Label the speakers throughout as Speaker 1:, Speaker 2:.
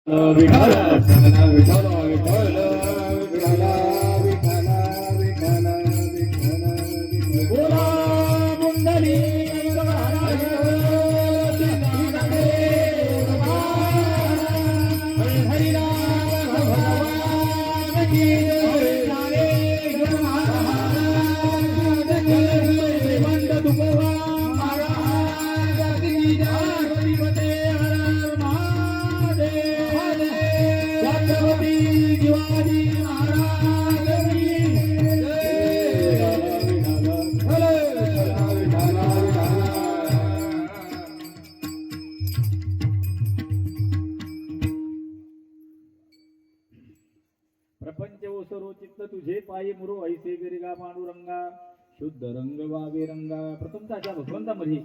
Speaker 1: विठ्ठल विठ्ठल विठ्ठल विठ्ठल विठ्ठल विठ्ठल विठ्ठल विठ्ठल बोला मुंडली महाराज हरी राम भगवान की जय महाराज श्रीमंत तुकोबा महाराज की जय हरिवते हर महादेव छत्रपती शिवाजी महाराज की जय प्रपंच ओसरो चित्त तुझे पायी मुरो ऐसे गिरिगा पांडुरंगा शुद्ध रंग वावे रंगा. प्रथमतः त्या भगवंतामध्ये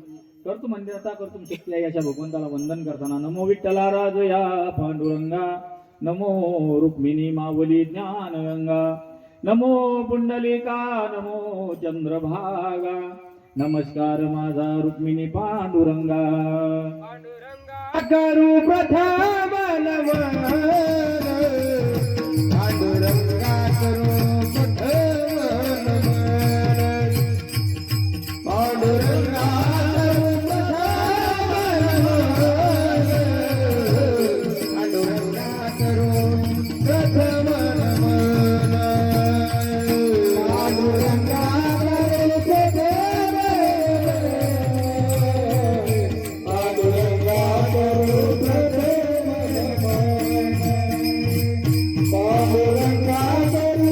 Speaker 1: कर्तृ मंदिराचा कर्तृ शक्ती आहे अशा भगवंताला वंदन करताना नमो विठ्ठला राज या पांडुरंगा, नमो रुक्मिणी मावली ज्ञानगंगा, नमो पुंडलिका, नमो चंद्रभागा, नमस्कार माझा रुक्मिणी पांडुरंगा. करू प्रथम नमन पांडुरंगा, करू प्रथम नमन पांडुरंगा, करू प्रथम नमन पांडुरंगा, करू प्रथम नमन पांडुरंगा, करू प्रथम पांडुरंगा, करू प्रथम पांडुरंगा, करू पांडुरंगा, करू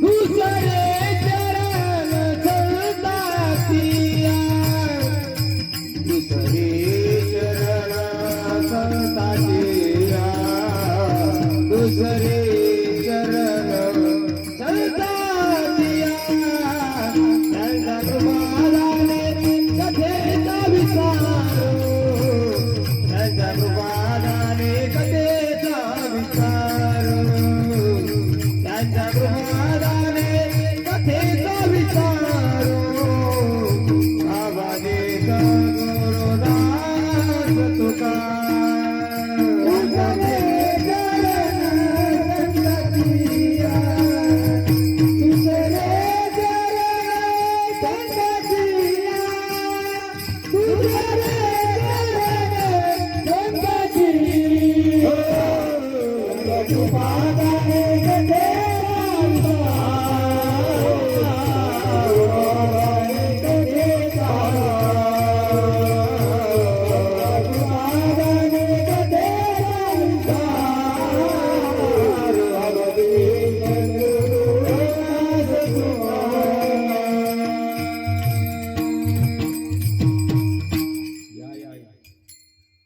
Speaker 1: दुसरे चरण संतातिया, दुसरे चरण संतातिया, दुसरे चरण संतातिया. त्यांचा कृपादाने कथेचा विचार, त्यांचा कृपादाने कथेचा विचार, त्यांच्या कृपादाने कथेचा विचार. आवाजे गुरुदास तुका,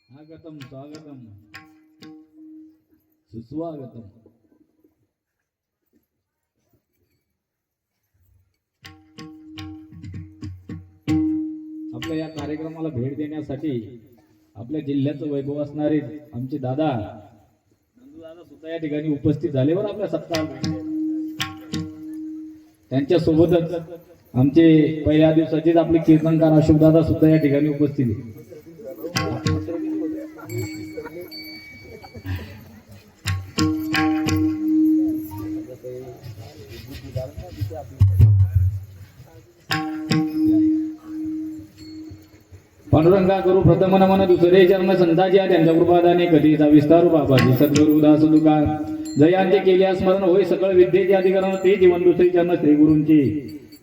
Speaker 1: स्वागतम स्वागतम सुस्वागतम. आपल्या या कार्यक्रमाला भेट देण्यासाठी आपल्या जिल्ह्याचं वैभव असणारे आमचे दादा नंदूदादा सुद्धा या ठिकाणी उपस्थित झाले. बरं आपल्या सत्कार त्यांच्या सोबतच आमचे पहिल्या दिवसाचेच आपले कीर्तनकार अशोकदादा सुद्धा या ठिकाणी उपस्थित आहे. पांडुरंगा, करू प्रथम नमन दुसरे चरण संताजी, त्यांच्या कृपादाने कधीचा विस्तारू बाबाजी सद्गुरु दास तुका. जयांचे केल्या स्मरण होय सकळ विद्येचे अधिकरण, ते जीवन दुसरे चरण श्री गुरूंचे.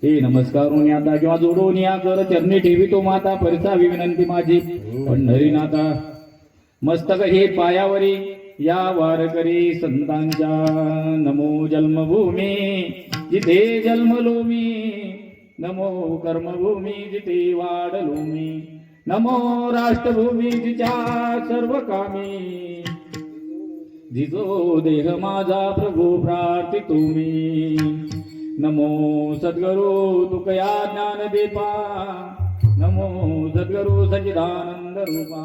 Speaker 1: हे नमस्कारून आता किंवा जोडून या कर चरणी ठेवी तो माता, परिसावी विनंती माझी पंढरीनाथा. मस्तक हे पायावरी या वारकरी संतांच्या, नमो जन्मभूमी जिथे जन्मलो मी, नमो कर्मभूमी जिथे वाढलो मी, नमो राष्ट्रभूमी जिच्या सर्व कामी, जिजो देह माझा प्रभू प्रार्थितो मी. नमो सद्गुरु तुकया ज्ञान दीपा, नमो सद्गुरु सच्चिदानंद रूपा,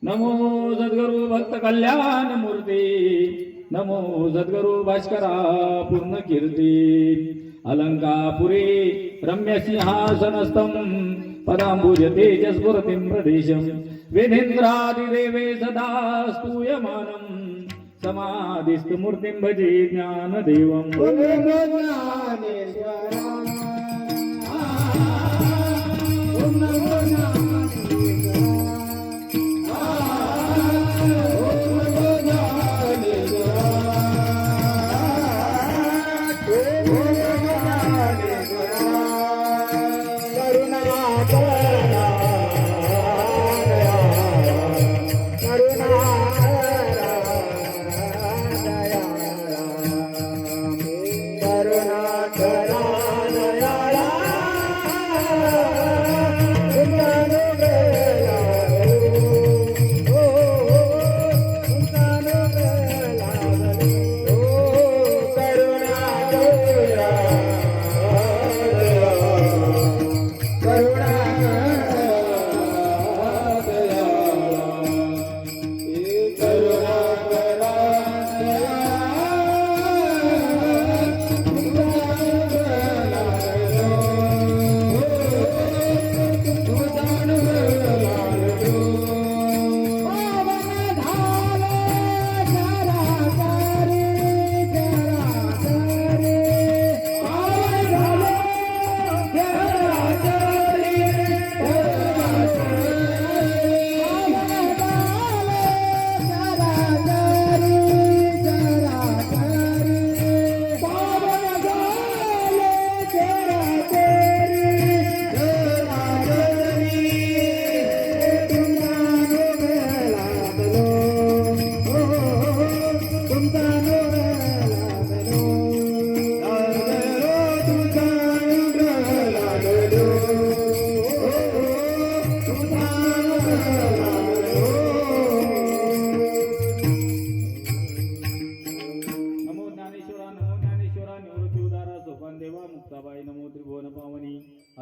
Speaker 1: नमो सद्गुरु भक्त कल्याण मूर्ती, नमो सद्गुरु भास्करा पूर्ण कीर्ती, अलंकापुरे रम्य सिंहासनस्थं पदांबुज तेजस्फुरतिं प्रदेशं वेदेन्द्रादिदेवे सदा स्तूयमानं समाधिस्थ मूर्तिं भजे ज्ञानदेवम्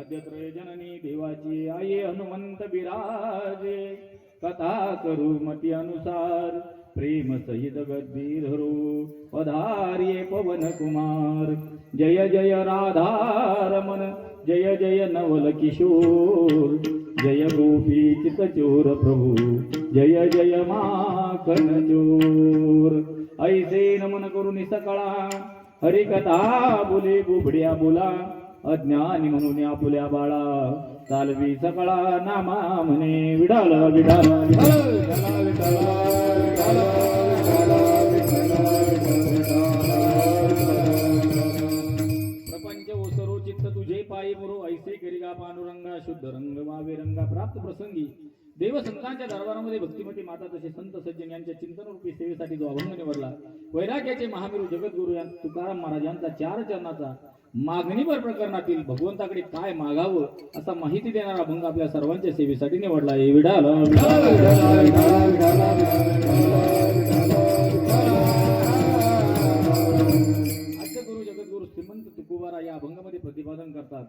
Speaker 1: अद्यत्रय जननी देवाची आये हनुमंत विराजे कथा करू मती अनुसार प्रेम सहित गद्दी धरू पधार्ये पवन कुमार जय जय राधारमण जय जय नवल किशोर जय गोपी चितचोर प्रभु जय जय माखन चोर ऐसे नमन करून सकळा हरिकथा बोले बुबड्या बोला अज्ञानी म्हणून आपुल्या बाळा चालवी सकळा नामा म्हणे विडाल विडाल प्रपंच ओसरो चित्त तुझे पायी मुरो ऐसे करिगा पांडुरंगा शुद्ध रंग वावे रंगा प्राप्त प्रसंगी देवसंतांच्या दरबारामध्ये भक्तिमती माता तसे संत सज्जन यांच्या चिंतनरूपी सेवेसाठी जो अभंग निवडला वैराग्याचे महावीर जगद्गुरु या तुकाराम महाराज यांचा 4 चरणाचा मागणीवर प्रकरणातील भगवंताकडे काय मागावं असा माहिती देणारा अभंग आपल्या सर्वांच्या सेवेसाठी निवडला आहे विडाल गुरु जगद्गुरु श्रीमंत तुकोबारा या अभंगामध्ये प्रतिपादन करतात.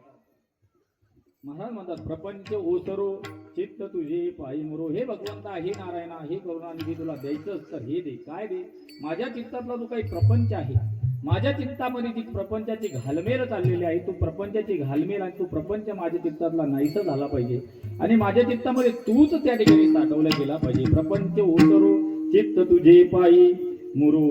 Speaker 1: महाराज म्हणतात प्रपंच ओसरो चित्त तुझे पायी मुरो हे भगवंता हे नारायणा हे करुणानिधी तुला द्यायचंच तर हे दे काय दे माझ्या चित्तातला जो काही प्रपंच आहे माझ्या चित्तामध्ये जी प्रपंचाची घालमेल चाललेली आहे तू प्रपंचाची घालमेल आणि तू प्रपंच माझ्या चित्तातला नाहीसा झाला पाहिजे आणि माझ्या चित्तामध्ये तूच त्या ठिकाणी साठवला गेला पाहिजे. प्रपंच ओसरो चित्त तुझे पायी मुरो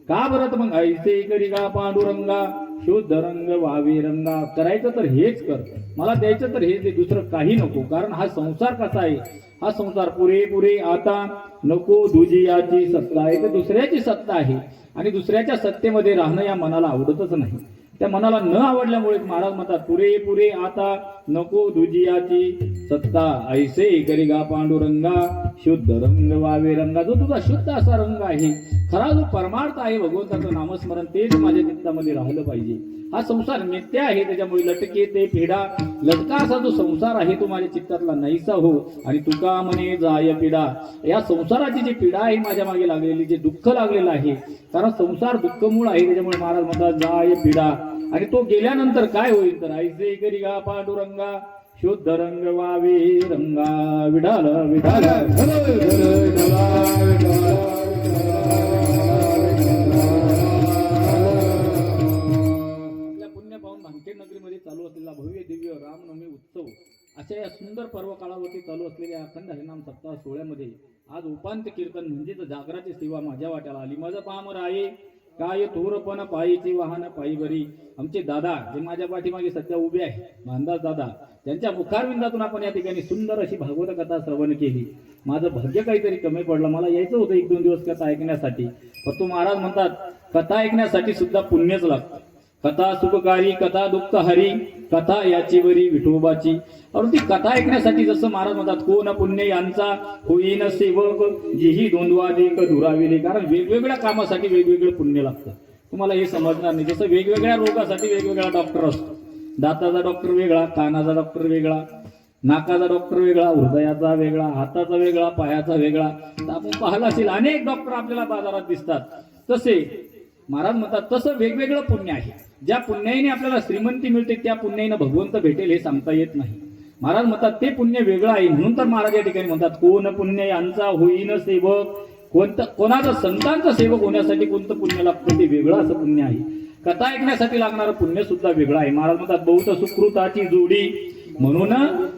Speaker 1: का बरत मग ऐसे करिगा पांडुरंगा शुद्ध रंग वावे रंगा करायचं तर हेच कर मला द्यायचं तर हेच दे दुसरं काही नको कारण हा संसार कसा आहे हा संसार पुरे आता नको दुजियाची सत्ता आहे तर दुसऱ्याची सत्ता आहे आणि दुसऱ्याच्या सत्तेमध्ये राहणं या मनाला आवडतच नाही. त्या मनाला न आवडल्यामुळे महाराज म्हणतात पुरे आता नको दुजियाची सत्ता ऐसे करिगा पांडुरंगा शुद्ध रंग वावे रंगा जो तुझा शुद्ध असा रंग आहे खरा जो परमार्थ आहे भगवंताचं नामस्मरण तेच माझ्या चित्तामध्ये राहिलं पाहिजे. हा संसार नित्य आहे त्याच्यामुळे लटके ते पिढा लटका असा जो संसार आहे तो माझ्या चित्तातला नाहीसा हो आणि तुका म्हणे जाय पिढा या संसाराची जी पिढा आहे माझ्या मागे लागलेली जे दुःख लागलेलं आहे कारण संसार दुःखमूळ आहे त्याच्यामुळे महाराज म्हणतात जाय पिढा आणि तो गेल्यानंतर काय होईल तर ऐसे करिगा पांडुरंगा शुद्ध रंग वावे रंगा विडाल विडाल नगरीमध्ये चालू असलेला भव्य दिव्य रामनवमी उत्सव अशा या सुंदर पर्व काळावरती चालू असलेल्या अखंड हरिनाम सप्ताह सोहळ्यामध्ये आज उपांत्य कीर्तन म्हणजेच जागराची सेवा माझ्या वाट्याला आली. माझं पामर आहे काय थोरपण पायीची वाहन पायी बरी. आमचे दादा जे माझ्या पाठीमागे सध्या उभे आहे मानदास दादा, त्यांच्या मुखारविंदातून आपण या ठिकाणी सुंदर अशी भागवत कथा श्रवण केली. माझं भाग्य काहीतरी कमी पडलं. मला यायचं होतं 1-2 दिवस कथा ऐकण्यासाठी, परंतु महाराज म्हणतात कथा ऐकण्यासाठी सुद्धा पुण्यच लागतं. कथा सुखकारी कथा दुःखहारी कथा याची बरी विठोबाची. परंतु ती कथा ऐकण्यासाठी जसं महाराज म्हणतात कोण पुण्य यांचा होईन सेवक जेही द्वंद्वाधिक दुराविले. कारण वेगवेगळ्या कामासाठी वेगवेगळं पुण्य लागतं. तुम्हाला हे समजणार नाही. जसं वेगवेगळ्या रोगासाठी वेगवेगळा डॉक्टर असतो. दाताचा डॉक्टर वेगळा, कानाचा डॉक्टर वेगळा, नाकाचा डॉक्टर वेगळा, हृदयाचा वेगळा, हाताचा वेगळा, पायाचा वेगळा. तर आपण पाहिलं असेल अनेक डॉक्टर आपल्याला बाजारात दिसतात. तसे महाराज म्हणतात तसं वेगवेगळं पुण्य आहे. ज्या पुण्याईने आपल्याला श्रीमंती मिळते त्या पुण्याईनं भगवंत भेटेल हे सांगता येत नाही. महाराज म्हणतात ते पुण्य वेगळं आहे. म्हणून तर महाराज या ठिकाणी म्हणतात कोण पुण्य यांचा होईन सेवक. कोणाचं संतांचा सेवक होण्यासाठी कोणतं पुण्य लागतं ते वेगळं असं पुण्य आहे. कथा ऐकण्यासाठी लागणारं पुण्य सुद्धा वेगळं आहे. महाराज म्हणतात बहुत सुकृताची जोडी म्हणून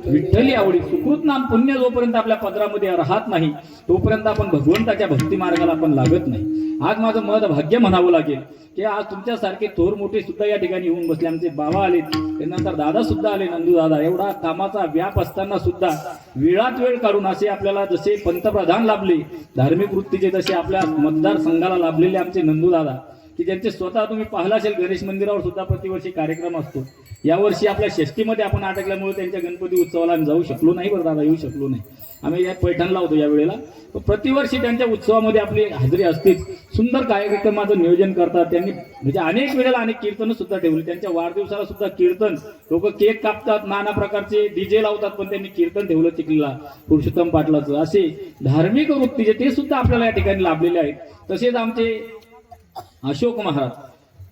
Speaker 1: विठ्ठली आवडी. सुकृत नाम पुण्य जोपर्यंत आपल्या पदरामध्ये राहत नाही तोपर्यंत आपण भगवंताच्या भक्ती मार्गाला आपण लागत नाही. आज माझं मत भाग्य म्हणावं लागेल की आज तुमच्यासारखे थोर मोठे सुद्धा या ठिकाणी येऊन बसले. आमचे बाबा आले, त्यानंतर दादा सुद्धा आले, नंदू दादा. एवढा कामाचा व्याप असताना सुद्धा वेळात वेळ काढून असे आपल्याला जसे पंतप्रधान लाभले धार्मिक वृत्तीचे तसे आपल्या मतदारसंघाला लाभलेले आमचे नंदू दादा, की ज्यांचे स्वतः तुम्ही पाहिला असेल गणेश मंदिरावर सुद्धा प्रतिवर्षी कार्यक्रम असतो. यावर्षी आपल्या षष्टीमध्ये आपण अटकल्यामुळे त्यांच्या गणपती उत्सवाला आम्ही जाऊ शकलो नाही. बरं दादा येऊ शकलो नाही. आम्ही या पैठणला होतो या वेळेला. प्रतिवर्षी त्यांच्या उत्सवामध्ये आपली हजेरी असते. सुंदर कार्यक्रमाचं नियोजन करतात त्यांनी. म्हणजे अनेक वेळेला अनेक कीर्तन सुद्धा ठेवली. त्यांच्या वाढदिवसाला सुद्धा कीर्तन, लोक केक कापतात, नाना प्रकारचे डीजे लावतात, पण त्यांनी कीर्तन ठेवलं चिखलीला पुरुषोत्तम पाटलाचं. असे धार्मिक वृत्तीचे ते सुद्धा आपल्याला या ठिकाणी लाभलेले आहेत. तसेच आमचे अशोक महाराज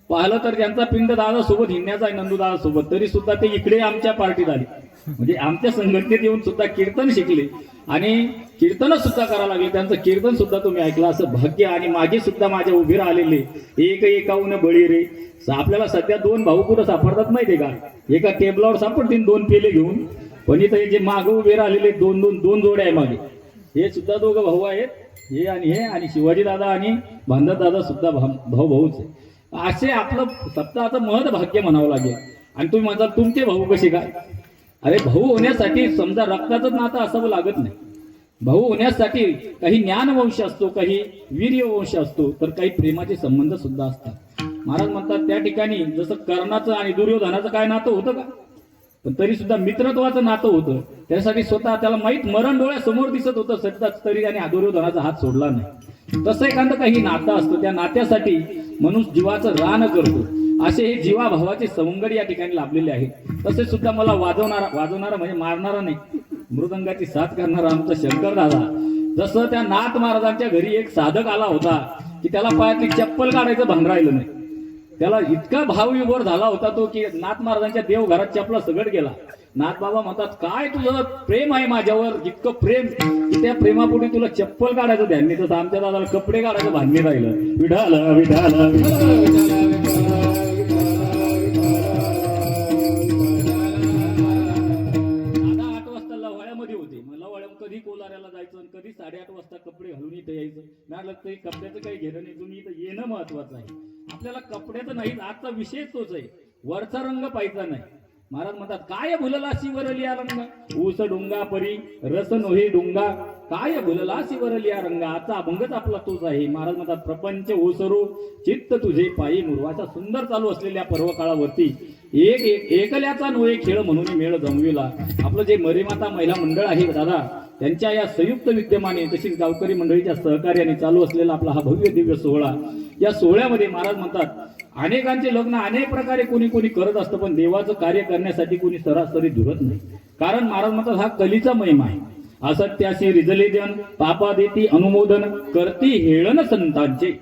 Speaker 1: पाहिलं तर त्यांचा पिंड दादा सोबत हिंडण्याचा आहे नंदू दादा सोबत, तरी सुद्धा ते इकडे आमच्या पार्टीत आले. म्हणजे आमच्या संघटनेत येऊन सुद्धा कीर्तन शिकले आणि कीर्तन सुद्धा करायला लागले. त्यांचं कीर्तन सुद्धा तुम्ही ऐकलं असं भाग्य. आणि मागे सुद्धा माझ्या उभे राहिलेले एक एकाहून बळी रे. आपल्याला सध्या 2 भाऊ कुठं सापडतात माहितीये का? एका टेबलावर सापडतील 2 पेले घेऊन, पण इथं जे मागे उभे राहिलेले 2 जोड्या आहे मागे, हे सुद्धा दोघं भाऊ आहेत. हे आणि शिवाजी दादा आणि भांडत दादा सुद्धा भाऊच आहे. असे आपलं सप्ताहाचं महत् भाग्य म्हणावं लागेल. आणि तुम्ही म्हणता तुमचे भाऊ कसे काय? अरे भाऊ होण्यासाठी समजा रक्ताचं नातं असावं लागत नाही. भाऊ होण्यासाठी काही ज्ञानवंश असतो, काही वीर्यवंश असतो, तर काही प्रेमाचे संबंध सुद्धा असतात. महाराज म्हणतात त्या ठिकाणी जसं कर्णाचं आणि दुर्योधनाचं काय नातं होतं का? पण तरी सुद्धा मित्रत्वाचं नातं होतं. त्यासाठी स्वतः त्याला माहीत मरण डोळ्यासमोर दिसत होतं सत्ताच, तरी त्याने दुर्योधनाचा हात सोडला नाही. तसं एखादं काही नातं असतं, त्या नात्यासाठी मनुष्य जीवाचं रान करतो. असे हे जीवाभावाचे सवंगडी या ठिकाणी लाभलेले आहेत. तसे सुद्धा मला वाजवणारा म्हणजे मारणारा नाही, मृदंगाची साथ करणारा आमचा शंकर दादा. जसं त्या नाथ महाराजांच्या घरी एक साधक आला होता की त्याला पायातली चप्पल काढायचं भान राहिलं नाही. त्याला इतका भावविभोर झाला होता तो की नाथ महाराजांच्या देवघरात चपला सगट गेला. नाथ बाबा म्हणतात काय तुझं प्रेम आहे माझ्यावर, इतकं प्रेम की त्या प्रेमापोटी तुला चप्पल काढायचं ध्यान नाही. तसं आमच्या दादाला कपडे काढायचं भान नाही राहिलं. विठाला विठाला कधी कोलाऱ्याला जायचं आणि कधी 8:30 वाजता कपडे घालून इथे यायचं. म्हटलं तरी कपड्याचं काही घेणं नाही, तुम्ही इथं येणं महत्वाचं आहे. आपल्याला कपड्याचं नाही, आजचा विषय तोच आहे, वरचा रंग पाहिजे नाही. महाराज म्हणतात काय भुलला शिवरलिया रंग, ऊस डोंगा परी रस नोहे डोंगा, काय भुलला शिवरलिया रंग. आजचा अभंगच आपला तोच आहे. महाराज म्हणतात प्रपंच ओसरो चित्त तुझे पायी मुरू. अशा सुंदर चालू असलेल्या पर्व काळावरती एकल्याचा नोहे खेळ म्हणून मेळ जमविला. आपलं जे मरीमाता महिला मंडळ आहे दादा, त्यांच्या या संयुक्त विद्यमाने तसेच गावकरी मंडळीच्या सहकार्याने चालू असलेला आपला हा भव्य दिव्य सोहळा. या सोहळ्यामध्ये महाराज म्हणतात अनेकांचे लग्न अनेक प्रकारे कोणी कोणी करत असतं, पण देवाचं कार्य करण्यासाठी कोणी सरासरी धुरत नाही. कारण महाराज म्हणतात हा कलीचा महिमा आहे. असत्याशी रिजले जन पापा देती अनुमोदन करती हेळन संतांचे.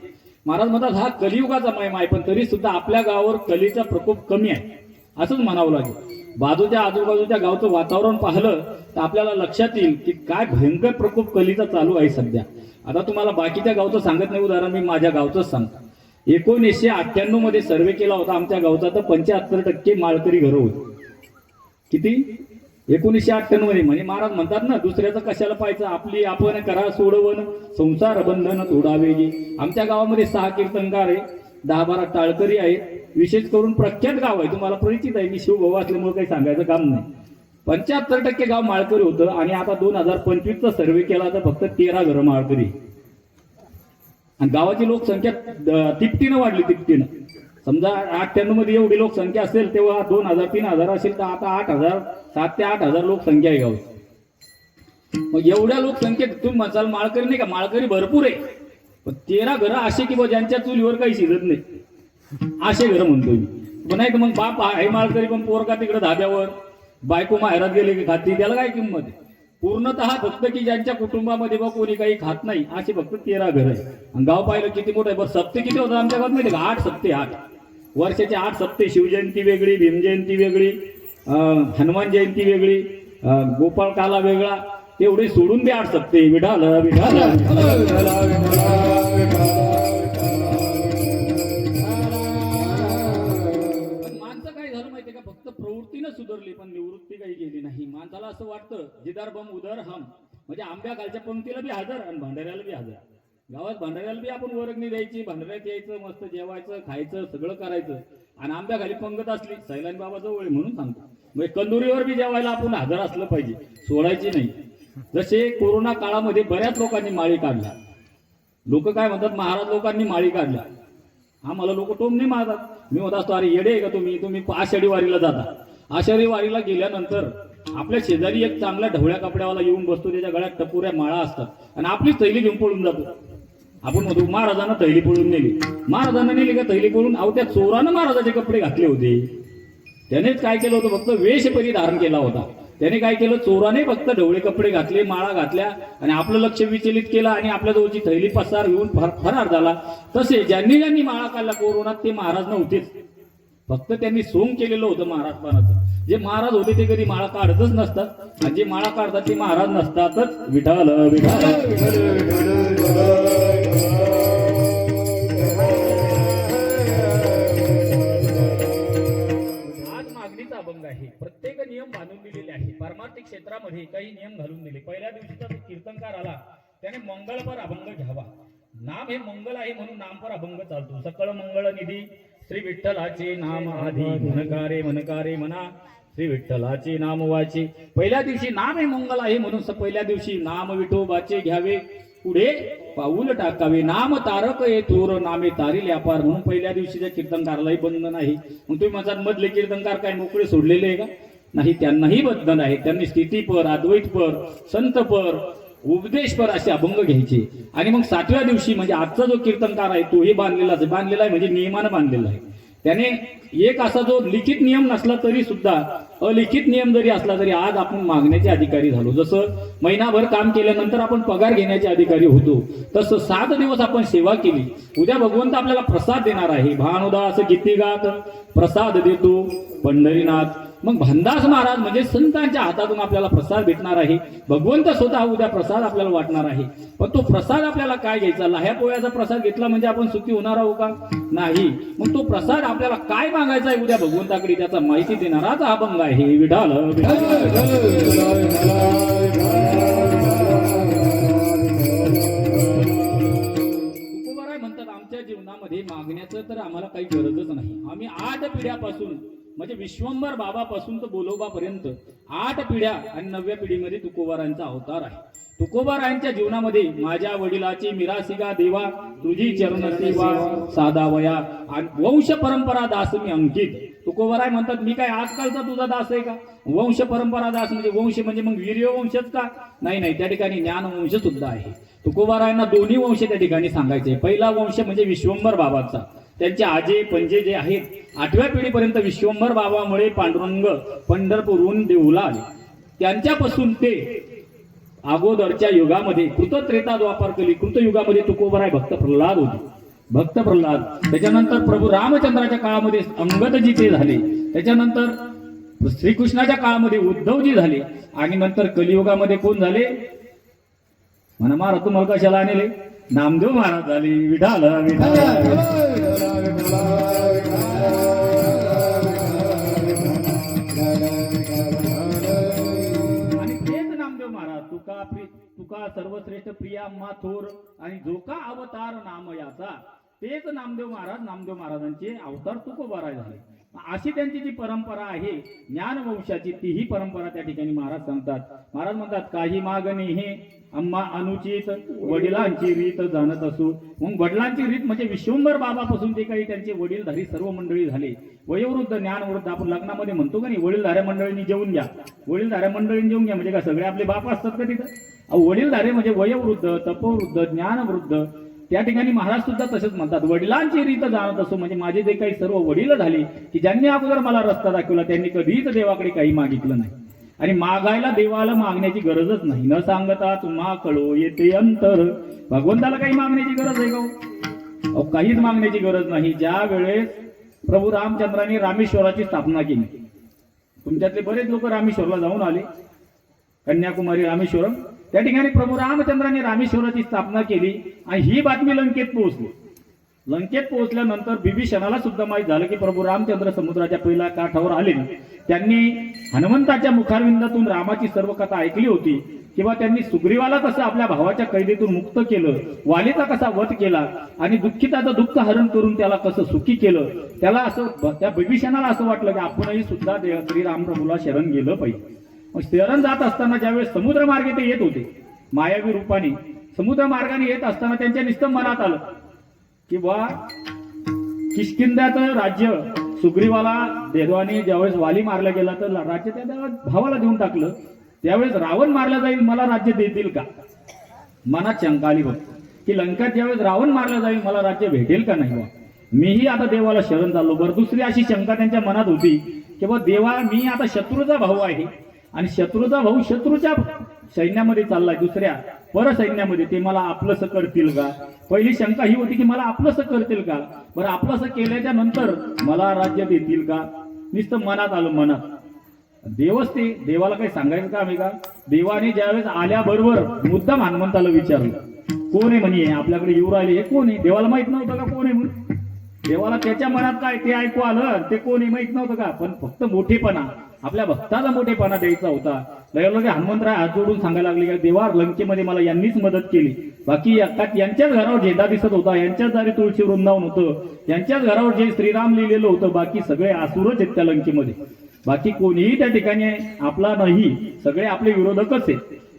Speaker 1: महाराज म्हणतात हा कलियुगाचा महिमा आहे, पण तरी सुद्धा आपल्या गावावर कलीचा प्रकोप कमी आहे असंच म्हणावं लागेल. बाजूच्या आजूबाजूच्या गावचं वातावरण पाहिलं तर आपल्याला लक्षात येईल की काय भयंकर प्रकोप कलीचा चालू आहे सध्या. आता तुम्हाला बाकीच्या गावचं सांगत नाही, उदाहरण मी माझ्या गावचंच सांगतो. 1998 मध्ये सर्वे केला होता आमच्या गावचा, तर 75% माळकरी घरं होती. किती? 1998 मध्ये. म्हणजे महाराज म्हणतात ना, दुसऱ्याचं कशाला पाहायचं, आपली आपण करा सोडवण, संसार बंधन तोडावे. आमच्या गावामध्ये 6 कीर्तनकार आहे, 10-12 टाळकरी आहेत. विशेष करून प्रख्यात गाव आहे, तुम्हाला परिचित आहे. मी शिवभाऊ असल्यामुळे काही सांगायचं काम नाही. 75% गाव माळकरी होतं. आणि आता 2025चा सर्वे केला तर फक्त 13 घरं माळकरी. आणि गावाची लोकसंख्या तिपटीनं वाढली, तिपटीनं. समजा 98 मध्ये एवढी लोकसंख्या असेल, तेव्हा 2000-3000 असेल, तर आता 8000, 7 ते 8000 लोकसंख्या आहे गाव. मग एवढ्या लोकसंख्येत तुम्ही म्हणाल माळकरी नाही का? माळकरी भरपूर आहे, पण 13 घरं असे की ज्यांच्या चुलीवर काही शिजत नाही, असे घरं म्हणतो मी. नाही तर मग बाप आहे माळकरी, पण पोरका तिकडे धाब्यावर, बायको माहेरात गेले की खाती, त्याला काय किंमत आहे? पूर्णतः फक्त की ज्यांच्या कुटुंबामध्ये बा कोणी काही खात नाही अशी फक्त 13 घरं आहे. आणि गाव पाहिलं किती मोठं आहे. बरं सप्ते किती होतं आमच्या गावात माहिती का? 8 सप्ते. 8 वर्षाचे 8 सप्ते. शिवजयंती वेगळी, भीमजयंती वेगळी, हनुमान जयंती वेगळी, गोपाळ काला वेगळा, तेवढे सोडून दे 8 सप्ते. विठाल विठाल. माणसं काय झालं माहितीये का? फक्त प्रवृत्तीनं सुधारली, पण निवृत्ती काही गेली नाही. माणसाला असं वाटतं जिदार बम उदर हम, म्हणजे आंब्या खालच्या पंक्तीला बी हजर आणि भांडाऱ्याला बी हजर. गावात भांडाऱ्याला बी आपण वर्गणी द्यायची, भांडाऱ्यात यायचं, मस्त जेवायचं, खायचं, सगळं करायचं. आणि आंब्या खाली पंगत असली, सैलानी बाबा जवळ म्हणून सांगतो, म्हणजे कंदुरीवर बी जेवायला आपण हजर असलं पाहिजे, सोडायची नाही. जसे कोरोना काळामध्ये बऱ्याच लोकांनी माळी काढल्या. लोक काय म्हणतात, महाराज लोकांनी माळी काढल्या. आम्हाला लोक टोमणे मारतात. मी होत असतो, अरे येडे आहे का तुम्ही आषाढी वारीला जाता. आषाढी वारीला गेल्यानंतर आपल्या शेजारी एक चांगल्या ढवळ्या कपड्यावाला येऊन बसतो, त्याच्या गळ्यात टपुऱ्या माळा असतात, आणि आपली थैली घेऊन पळून जातो. आपण म्हणतो महाराजांना थैली पळून नेली. महाराजांना नेली का थैली पळून? अहो, त्या चोरानं महाराजाचे कपडे घातले होते. त्यानेच काय केलं होतं, फक्त वेश परिधारण केला होता. त्याने काय केलं, चोराने फक्त ढवळे कपडे घातले, माळा घातल्या, आणि आपलं लक्ष विचलित केलं, आणि आपल्या जवळची थैली पसार घेऊन फरार झाला. तसे ज्यांनी माळा काढला कोरोनात, ते महाराज नव्हतेच, फक्त त्यांनी सोंग केलेलं होतं महाराजपणाचं. जे महाराज होते ते कधी माळा काढतच नसतात, आणि जे माळा काढतात ते महाराज नसतातच. विठाल विठाल. आज मागणीचा अभंग आहे. प्रत्येक नियम बांधून दिलेले आहे. पारमार्थिक क्षेत्रामध्ये काही नियम घालून दिले. पहिल्या दिवशीचा जो कीर्तनकार आला त्याने मंगळपर अभंग घ्यावा. नाम हे मंगल आहे म्हणून नामपर अभंग चालतो. सकळ मंगळ निधी श्री विठ्ठलाचे नाम आधी, मनकारे मनकारे म्हणा श्री विठ्ठलाचे नाम वाचे. पहिल्या दिवशी नाम हे मंगल आहे म्हणून पहिल्या दिवशी नाम विठोबाचे घ्यावे, पुढे पाऊल टाकावे. नाम तारक ये थोर, नामे तारील अपार, म्हणून पहिल्या दिवशीच्या कीर्तनकारालाही बंधन आहे. मग तुम्ही म्हणतात मधले कीर्तनकार काय मोकळे सोडलेले आहे का? नाही, त्यांनाही बंधन आहे. त्यांनी स्थितीपर, अद्वैतपर, संतपर, उपदेशपर असे अभंग घ्यायचे. आणि मग 7व्या दिवशी म्हणजे आजचा जो कीर्तनकार आहे तोही बांधलेला आहे म्हणजे नियमानं बांधलेला आहे. त्याने एक असा जो लिखित नियम नसला तरी सुद्धा अलिखित नियम जरी असला तरी आज आपण मागण्याचे अधिकारी झालो. जसं महिनाभर काम केल्यानंतर आपण पगार घेण्याचे अधिकारी होतो, तसं 7 दिवस आपण सेवा केली. उद्या भगवंत आपल्याला प्रसाद देणार आहे. भानुदास गीती गात प्रसाद देतो पंढरीनाथ. मग भानदास महाराज म्हणजे संतांच्या हातातून आपल्याला प्रसाद भेटणार आहे. भगवंत स्वतः उद्या प्रसाद आपल्याला वाटणार आहे. पण तो प्रसाद आपल्याला काय घ्यायचा? लाह्या पोळ्याचा प्रसाद घेतला म्हणजे आपण सुखी होणार आहोत का? नाही. मग तो प्रसाद आपल्याला काय मागायचा आहे उद्या भगवंताकडे, त्याचा माहिती देणाराच हा अभंग आहे. विठाल तुकोबाराय म्हणतात, आमच्या जीवनामध्ये मागण्याचं तर आम्हाला काही गरजच नाही. आम्ही 8 पिढ्यापासून म्हणजे विश्वंभर बाबापासून तर बोलोबापर्यंत 8 पिढ्या आणि 9व्या पिढीमध्ये तुकोबारायांचा अवतार आहे. तुकोबारायांच्या जीवनामध्ये माझ्या वडिलाची मिरासिगा देवा, तुझी चरण सेवा साधा वया, आणि वंश परंपरा दास मी अंकित. तुकोबाराय म्हणतात, मी काय आजकालचा तुझा दास आहे का? वंश परंपरा दास म्हणजे वंश म्हणजे मग वीर्यवंशच का? नाही, त्या ठिकाणी ज्ञानवंश सुद्धा आहे. तुकोबारायांना दोन्ही वंश त्या ठिकाणी सांगायचे. पहिला वंश म्हणजे विश्वंभर बाबाचा, त्यांचे आजे पंजे जे आहेत 8व्या पिढीपर्यंत विश्वंभर बाबामुळे पांडुरंग पंढरपूरहून देऊला आले. त्यांच्यापासून ते अगोदरच्या युगामध्ये कृतत्रेता द्वापार कली, कृतयुगामध्ये तुकोबाराय भक्त प्रल्हाद होते. भक्त प्रल्हाद. त्याच्यानंतर प्रभू रामचंद्राच्या काळामध्ये अंगदजी ते झाले. त्याच्यानंतर श्रीकृष्णाच्या काळामध्ये उद्धवजी झाले. आणि नंतर कलियुगामध्ये कोण झाले? म्हणा महाराज तुम्हाला कशाला आणले? नामदेव महाराज झाले. विठाल विठाल. तुका सर्वश्रेष्ठ प्रिया अम्मा थोर आणि जो का अवतार नाम याचा तेच नामदेव महाराजांचे अवतार तुकोबाराय झाले. अशी त्यांची जी परंपरा आहे ज्ञानवंशाची तीही परंपरा त्या ठिकाणी महाराज सांगतात. महाराज म्हणतात काही मागणे हे अम्मा अनुचित वडिलांची रीत जाणत असू. मग वडिलांची रीत म्हणजे विश्वंभर बाबापासून जे काही त्यांचे वडीलधारी सर्व मंडळी झाले वयोवृद्ध ज्ञानवृद्ध आपण लग्नामध्ये म्हणतो का नाही वडीलधाऱ्या मंडळींनी जेवून घ्या वडीलधाऱ्या मंडळींनी जेवून घ्या म्हणजे का सगळे आपले बाप असतात का तिथं. वडीलधारे म्हणजे वयोवृद्ध तपवृद्ध ज्ञानवृद्ध त्या ठिकाणी महाराज सुद्धा तसेच म्हणतात वडिलांची रीत जाणत असो म्हणजे माझे जे काही सर्व वडील झाले की ज्यांनी अगोदर मला रस्ता दाखवला त्यांनी कधीच देवाकडे काही मागितलं नाही आणि मागायला देवाला मागण्याची गरजच नाही. न सांगता तुम्हा कळो येते अंतर. भगवंताला काही मागण्याची गरज आहे का? काहीच मागण्याची गरज नाही. ज्या वेळेस प्रभू रामचंद्रांनी रामेश्वराची स्थापना केली तुमच्यातले बरेच लोक रामेश्वरला जाऊन आले कन्याकुमारी रामेश्वरम त्या ठिकाणी प्रभू रामचंद्रांनी रामेश्वराची स्थापना केली आणि ही बातमी लंकेत पोहोचली. लंकेत पोहोचल्यानंतर बिभीषणाला सुद्धा माहीत झालं की प्रभू रामचंद्र समुद्राच्या पहिल्या काठावर आले. त्यांनी हनुमंताच्या मुखारविंदातून रामाची सर्व कथा ऐकली होती किंवा त्यांनी सुग्रीवाला कसं आपल्या भावाच्या कैदेतून मुक्त केलं वालीचा कसा वध केला आणि दुःखिताचं दुःख हरण करून त्याला कसं सुखी केलं. त्याला असं त्या बिभीषणाला असं वाटलं की आपणही सुद्धा श्रीरामप्रभूला शरण गेलं पाहिजे. मग शरण जात असताना ज्यावेळेस समुद्र मार्गे ते येत होते मायावी रूपाने समुद्र मार्गाने येत असताना त्यांच्या निस्तम मनात आलं की बा किष्किंध्याचं राज्य सुग्रीवाला देवाने ज्यावेळेस वाली मारला गेला तर राज्य त्या भावाला देऊन टाकलं. त्यावेळेस रावण मारला जाईल मला राज्य देतील का. मनात शंका आली बघ की लंकात ज्यावेळेस रावण मारला जाईल मला राज्य भेटेल का नाही. मीही आता देवाला शरण झालो. बरं दुसरी अशी शंका त्यांच्या मनात होती की बा देवा मी आता शत्रूचा भाऊ आहे आणि शत्रूचा भाऊ शत्रूच्या सैन्यामध्ये चाललाय दुसऱ्या पर सैन्यामध्ये ते मला आपलंसं करतील का. पहिली शंका ही होती की मला आपलंसं करतील का. बरं आपलंसं केल्याच्या नंतर मला राज्य देतील का. नुसतं मनात आलं मनात देवच ते देवाला काही सांगायचं काम आहे का. देवाने ज्यावेळेस आल्याबरोबर मुद्दाम हनुमंताला विचारलं कोण आहे म्हणे आपल्याकडे येऊ राहिले हे कोण आहे. देवाला माहित नव्हतं का कोण आहे म्हणून. देवाला त्याच्या मनात काय ते ऐकू आलं ते कोण आहे माहित नव्हतं का. पण फक्त मोठेपणा आपल्या भक्ताला मोठेपणा द्यायचा होता. लगेच हनुमंतराय हात जोडून सांगायला लागले की देवा लंकेमध्ये मला यांनीच मदत केली. बाकी यांच्याच घरावर झेंडा दिसत होता यांच्याच दारी तुळशी वृंदावन होतं यांच्याच घरावर जे श्रीराम लिहिलेलं होतं बाकी सगळे आसुरच आहेत त्या लंकेमध्ये. बाकी कोणीही त्या ठिकाणी आपला नाही सगळे आपले विरोधकच आहेत.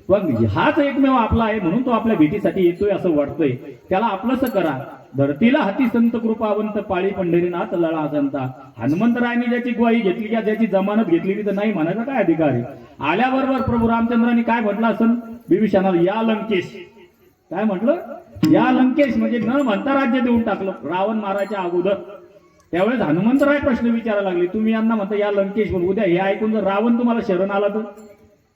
Speaker 1: पण हाच एकमेव आपला आहे म्हणून तो आपल्या भेटीसाठी येतोय असं वाटतंय. त्याला आपलंसं करा. धरतीला हाती संत कृपावंत पाळी पंढरीनाथ लळा संता. हनुमंतरायांनी ज्याची ग्वाही घेतली किंवा ज्याची जमानत घेतली तर नाही म्हणायचा काय अधिकार आहे. आल्याबरोबर प्रभू रामचंद्रांनी काय म्हटलं असं बिभीषणाला या लंकेश काय म्हटलं या लंकेश म्हणजे न म्हणता राज्य देऊन टाकलं रावण मारायच्या अगोदर. त्यावेळेस हनुमंतराय प्रश्न विचारायला लागले तुम्ही यांना म्हणता या लंकेश पण उद्या हे ऐकून जर रावण तुम्हाला शरण आला तर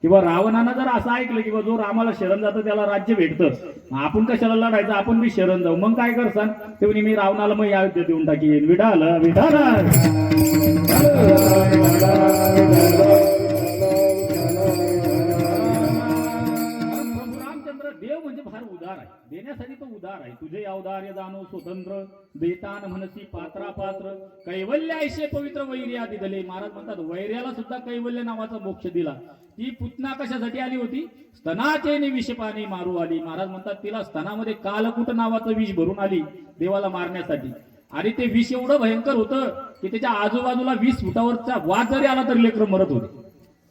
Speaker 1: किंवा रावणानं जर असं ऐकलं किंवा जो रामाला शरण जातं त्याला राज्य भेटतं आपण कशाला लढायचं आपण बी शरण जाऊ मग काय करसान तेव्हा मी रावणाला मग या युद्ध देऊन टाकीन. विठाल विठाल देव म्हणजे फार उदार आहे. देण्यासाठी तो उदार आहे. तुझे अवदार्य जाणो स्वतंत्र देतान म्हणसी पात्रा पात्र कैवल्य ऐशे पवित्र वैर्य आदी दिले. महाराज म्हणतात वैर्याला सुद्धा कैवल्य नावाचा मोक्ष दिला. ती पुतना कशासाठी आली होती स्तनाचे विष पाणी मारू आली. महाराज म्हणतात तिला स्तनामध्ये कालकूट नावाचं विष भरून आली देवाला मारण्यासाठी. आणि ते विष एवढं भयंकर होतं की त्याच्या आजूबाजूला 20 फुटावरचा वाद जरी आला तरी लेकरं मरत होते.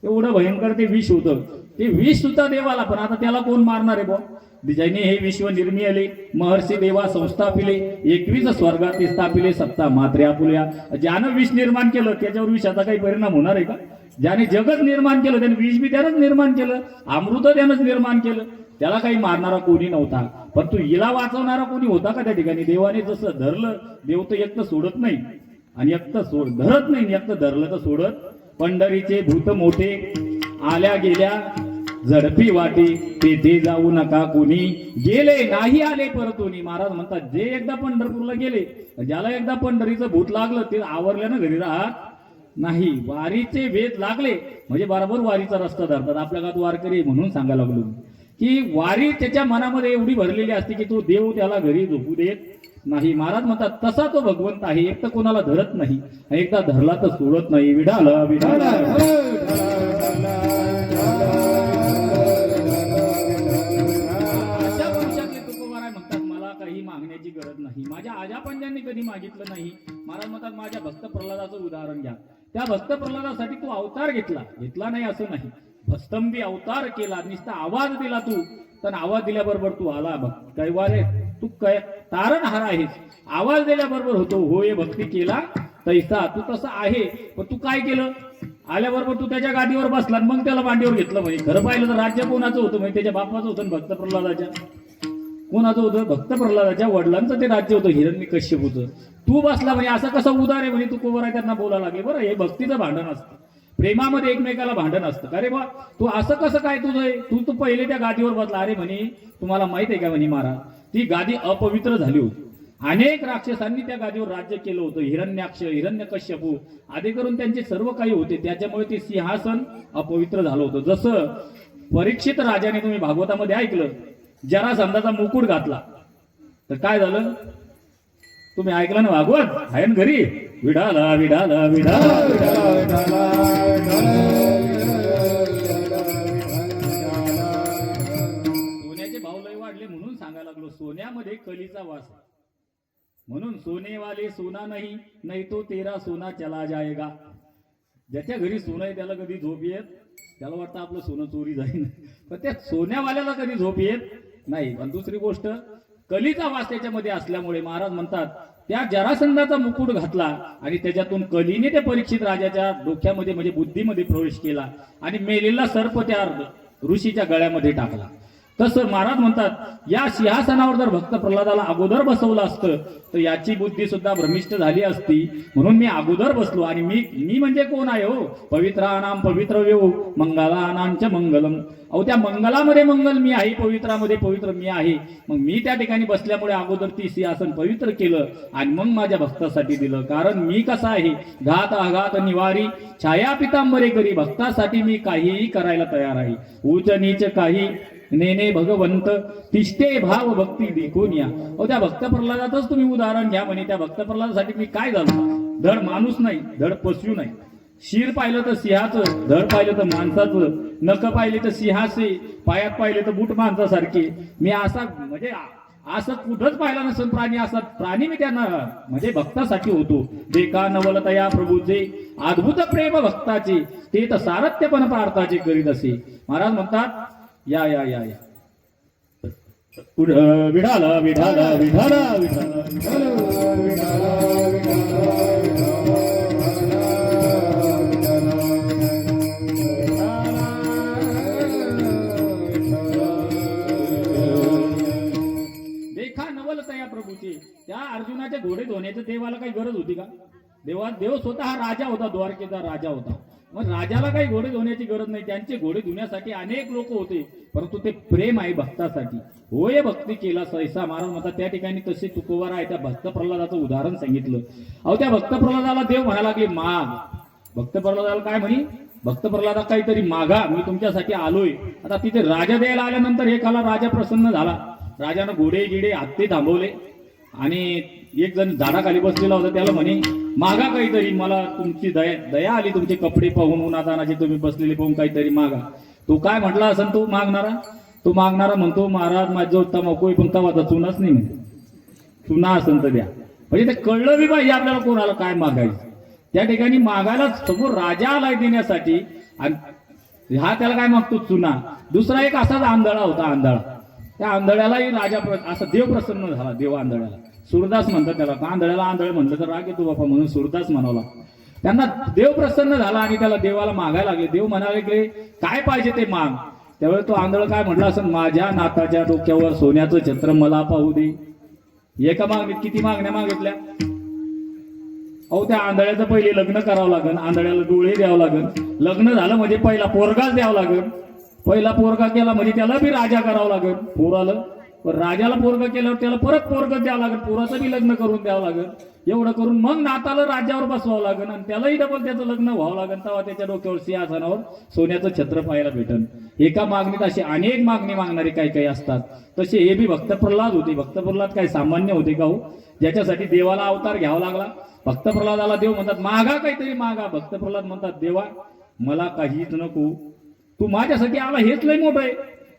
Speaker 1: एवढं भयंकर ते विष होतं. ते विष सुद्धा देवाला पण आता त्याला कोण मारणार आहे बुवा. ज्याने हे विश्व निर्मिले महर्षी देवा संस्थापिले 21 स्वर्गात स्थापिले सत्ता मात्र्या पुल्या. ज्यानं विष निर्माण केलं त्याच्यावर विषाचा काही परिणाम होणार आहे का. ज्याने जगत निर्माण केलं त्याने विष बी त्यानंच निर्माण केलं अमृत त्यानंच निर्माण केलं. त्याला काही मारणारा कोणी नव्हता. पण तू हिला वाचवणारा कोणी होता का त्या ठिकाणी. देवाने जसं धरलं देव तर एक तर सोडत नाही आणि एक तर धरत नाही एक तर धरलं तर सोडत. पंढरीचे भूत मोठे आल्या गेल्या झडपी वाटे तेथे जाऊ नका कोणी गेले नाही आले परतून. महाराज म्हणतात जे एकदा पंढरपूरला गेले ज्याला एकदा पंढरीचं भूत लागलं ते आवरल्यानं घरी राहत नाही. वारीचे वेध लागले म्हणजे बरोबर वारीचा रस्ता धरतात. आपल्या गावात वारकरी म्हणून सांगायला लागलो की वारी त्याच्या मनामध्ये एवढी भरलेली असते की तो देव त्याला घरी झोपू देत नाही. महाराज म्हणतात तसा तो भगवंत आहे. एक तर कोणाला धरत नाही एकदा धरला तर सोडत नाही. विढाला विढाला मागितलं नाही. महाराज म्हणतात माझ्या भक्त प्रल्हादाचं उदाहरण घ्या. त्या भक्त प्रल्हादासाठी तू अवतार घेतला नाही असं नाही. भस्तंभी अवतार केला, नुसता आवाज दिला तू, पण आवाज दिल्याबरोबर तू आला बघ. कैवारे तू तारणहार आहेस. आवाज दिल्याबरोबर होतो, होय भक्ती केला तैसा तू तसा आहे. पण तू काय केलं, आल्याबरोबर तू त्याच्या गादीवर बसला, मग त्याला मांडीवर घेतलं. म्हणजे खरं पाहिलं तर राज्य कोणाचं होतं म्हणजे त्याच्या बापाचं होतं, भक्त प्रल्हादाच्या. कोणाचं होतं, भक्त प्रल्हादाच्या वडिलांचं ते राज्य होतं, हिरण्यकश्यपूचं. तू बसला म्हणजे असं कसं उदार आहे म्हणजे तू कोवर आहे त्यांना बोलायला लागले. बरं, हे भक्तीचं भांडण असतं, प्रेमामध्ये एकमेकाला भांडण असतं. अरे बा तू असं कसं काय तुझं, तू पहिले त्या गादीवर बसला. अरे म्हणे तुम्हाला माहित आहे का म्हणे महाराज, ती गादी अपवित्र झाली होती. अनेक राक्षसांनी त्या गादीवर राज्य केलं होतं. हिरण्याक्ष, हिरण्यकश्यपू आदी करून त्यांचे सर्व काही होते, त्याच्यामुळे ते सिंहासन अपवित्र झालं होतं. जसं परीक्षित राजाने, तुम्ही भागवतामध्ये ऐकलं, जरासंधाचा मुकुट घातला तर काय झालं, तुम्ही ऐकलं ना भागवत, आहे ना घरी, विडाला विडाला विडाला सोन्याचे भाव लय वाढले म्हणून सांगायला लागलो. सोन्यामध्ये कलीचा वास आहे. म्हणून सोने वाले सोना नाही तो तेरा सोना चला जाएगा. ज्याच्या घरी सोनं आहे त्याला कधी झोप येत, त्याला वाटतं आपलं सोनं चोरी जाईल, पण त्या सोन्यावाल्याला कधी झोप येत नाही. आणि दुसरी गोष्ट, कलीचा वास त्याच्यामध्ये असल्यामुळे महाराज म्हणतात त्या जरासंधाचा मुकुट घातला आणि त्याच्यातून कलीने त्या परीक्षित राजाच्या डोक्यामध्ये म्हणजे बुद्धीमध्ये प्रवेश केला आणि मेलेला सर्प त्या ऋषीच्या गळ्यामध्ये टाकला. तसं महाराज म्हणतात या सिंहासनावर जर भक्त प्रल्हादाला अगोदर बसवलं असतं तर याची बुद्धी सुद्धा भ्रमिष्ट झाली असती. म्हणून मी अगोदर बसलो. आणि मी म्हणजे कोण आहे हो, पवित्रानाम पवित्रव्यो मंगलानांच मंगलम. अहो त्या मंगलामध्ये मंगल मी आहे, पवित्रामध्ये पवित्र मी आहे. मग मी त्या ठिकाणी बसल्यामुळे अगोदर ती सिंहासन पवित्र केलं आणि मग माझ्या भक्तासाठी दिलं. कारण मी कसा आहे, घात आघात निवारी छाया पितांबरे करी. भक्तासाठी मी काहीही करायला तयार आहे. उच नीच काही नेने भगवंत तिष्ठे भाव भक्ती देखून या. अहो त्या भक्त प्रल्हादातच तुम्ही उदाहरण घ्या म्हणे. त्या भक्त प्रल्हादासाठी मी काय झालो, धड माणूस नाही, धड पशु नाही. शिर पाहिलं तर सिंहाचं, धड पाहिलं तर माणसाचं, नख पाहिले तर सिंहाचे, पायात पाहिले तर बूट माणसासारखे. मी असा म्हणजे असं कुठंच पाहिला नसेल प्राणी, असा प्राणी मी त्यांना म्हणजे भक्तासाठी होतो. देखा नवलतया प्रभूचे अद्भुत प्रेम भक्ताचे, ते तर सारथ्यपण प्रार्थाचे करीत असे. महाराज म्हणतात या या या या विढाला विढाला विढाला विढाला देखा नवलतया प्रभूचे. त्या अर्जुनाच्या घोडे धुण्याचं देवाला काही गरज होती का? देव स्वतः हा राजा होता, द्वारकेचा राजा होता. मग राजाला काही घोडे धुण्याची गरज नाही. त्यांचे घोडे धुण्यासाठी अनेक लोक होते, परंतु ते प्रेम आहे भक्तासाठी. होय भक्ती केला सहसा. महाराज म्हणतात त्या ठिकाणी तसे तुकोबार आहे. त्या भक्त प्रल्हादाचं उदाहरण सांगितलं. अहो त्या भक्त प्रल्हादाला देव म्हणायला लागले माग. भक्त प्रल्हादाला काय म्हणे, भक्त प्रल्हादा काहीतरी मागा, मी तुमच्यासाठी आलोय. आता तिथे राजा द्यायला आल्यानंतर एकाला राजा प्रसन्न झाला. राजानं घोडे गिडे हत्ती थांबवले आणि एक जण झाडाखाली बसलेला होता, त्याला म्हणे मागा काहीतरी, मला तुमची दया आली, तुमचे कपडे पाहून उन्हातानाचे तुम्ही बसलेले पाहून काहीतरी मागा. तो काय म्हटला असं तो मागणारा म्हणतो महाराज माझ्या तमाकू पण तवाचा चुनाच नाही म्हणते, चुना असेल तर द्या. म्हणजे ते कळलं बी पाहिजे आपल्याला कोणाला काय मागायचं. त्या ठिकाणी मागायला समोर राजा आलाय देण्यासाठी आणि हा त्याला काय मागतो, चुना. दुसरा एक असाच आंधळा होता, आंधळा. त्या आंधळ्यालाही राजा असा देव प्रसन्न झाला. देव आंधळ्याला सूरदास म्हणतात त्याला. आंधळ्याला आंधळ म्हणलं तर राग येतो बापा, म्हणून सूरदास म्हणावला. त्यांना देव प्रसन्न झाला आणि त्याला देवाला मागायला लागले. देव म्हणाले की काय पाहिजे ते माग. त्यावेळेस तो आंधळ काय म्हटला असं, माझ्या नाताच्या डोक्यावर सोन्याचं छत्र मला पाहू दे. एका मागणीत किती मागण्या मागितल्या. अहो त्या आंधळ्याचं पहिले लग्न करावं लागेल, आंधळ्याला डोळे द्यावं लागेल. लग्न झालं म्हणजे पहिला पोरगाच द्यावं लागेल. पहिला पोरगा केला म्हणजे त्याला बी राजा करावं लागेल. पोराला राजाला पोरगा केल्यावर त्याला परत पोरगं द्यावं लागेल, पोराचं बी लग्न करून द्यावं लागेल. एवढं करून मग नाताला राज्यावर बसवावं लागेल आणि त्यालाही डबल त्याचं लग्न व्हावं लागेल. तेव्हा त्याच्या डोक्यावर सिंहासनावर सोन्याचं छत्र पाहायला भेटल. एका मागणीत अशी अनेक मागणी मागणारे काही काही असतात. तसे हे बी भक्त प्रल्हाद होते. भक्त प्रल्हाद काय सामान्य होते का हो, ज्याच्यासाठी देवाला अवतार घ्यावा लागला. भक्त प्रल्हादाला देव म्हणतात मागा काहीतरी मागा. भक्त प्रल्हाद म्हणतात देवा मला काहीच नको, तू माझ्यासाठी आला हेच लय मोठं आहे.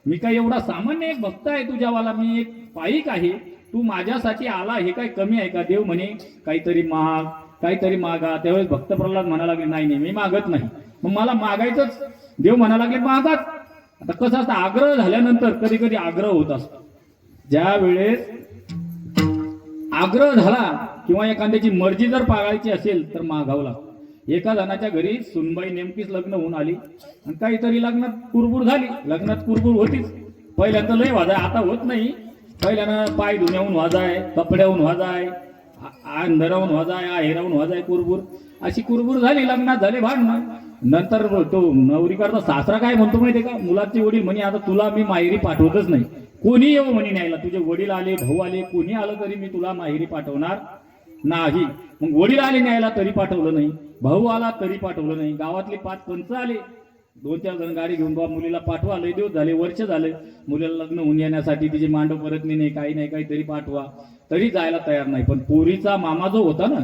Speaker 1: मी काय एवढा सामान्य एक भक्त आहे तुझ्यावाला, मी एक पाईक आहे. तू माझ्यासाठी आला हे काय कमी आहे का? देव म्हणे काहीतरी माग, काहीतरी मागा. त्यावेळेस भक्त प्रल्हाद म्हणायला लागले नाही नाही मी मागत नाही. मग मला मागायचंच. देव म्हणायला लागले मागात. आता कसं असतं, आग्रह झाल्यानंतर कधी कधी आग्रह होत असतो. ज्या वेळेस आग्रह झाला किंवा एखाद्याची मर्जी जर पाळायची असेल तर मागावं लागतं. एका जणाच्या घरी सुनबाई नेमकीच लग्न होऊन आली आणि काहीतरी लग्नात कुरबुर झाली. लग्नात कुरबुर होतीच. पहिल्यांदा लय वाजाय, आता होत नाही. पहिल्यानं पाय धुण्याहून वाजाय, कपड्याहून वाजाय, अंधराहून वाजाय, आहेराहून वाजाय कुरबुर. अशी कुरबुर झाली, लग्नात झाले भांडणं. नंतर तो नवरीकरता सासरा काय म्हणतो माहितीये का? मुलाचे वडील म्हणे आता तुला मी माहेरी पाठवतच नाही. कोणी येऊ म्हणे न्यायला, तुझे वडील आले, भाऊ आले, कोणी आलं तरी मी तुला माहेरी पाठवणार नाही. मग वडील आले न्यायला तरी पाठवलं नाही, भाऊ आला तरी पाठवलं नाही. गावातले 5 पंच आले, 2-4 जण गाडी घेऊन बाबा मुलीला पाठवा. लय दिवस झाले, वर्ष झाले मुलीला लग्न होऊन येण्यासाठी. तिचे मांडव परतणी नाही, काही नाही, काहीतरी पाठवा. तरी जायला तयार नाही. पण पोरीचा मामा जो होता ना,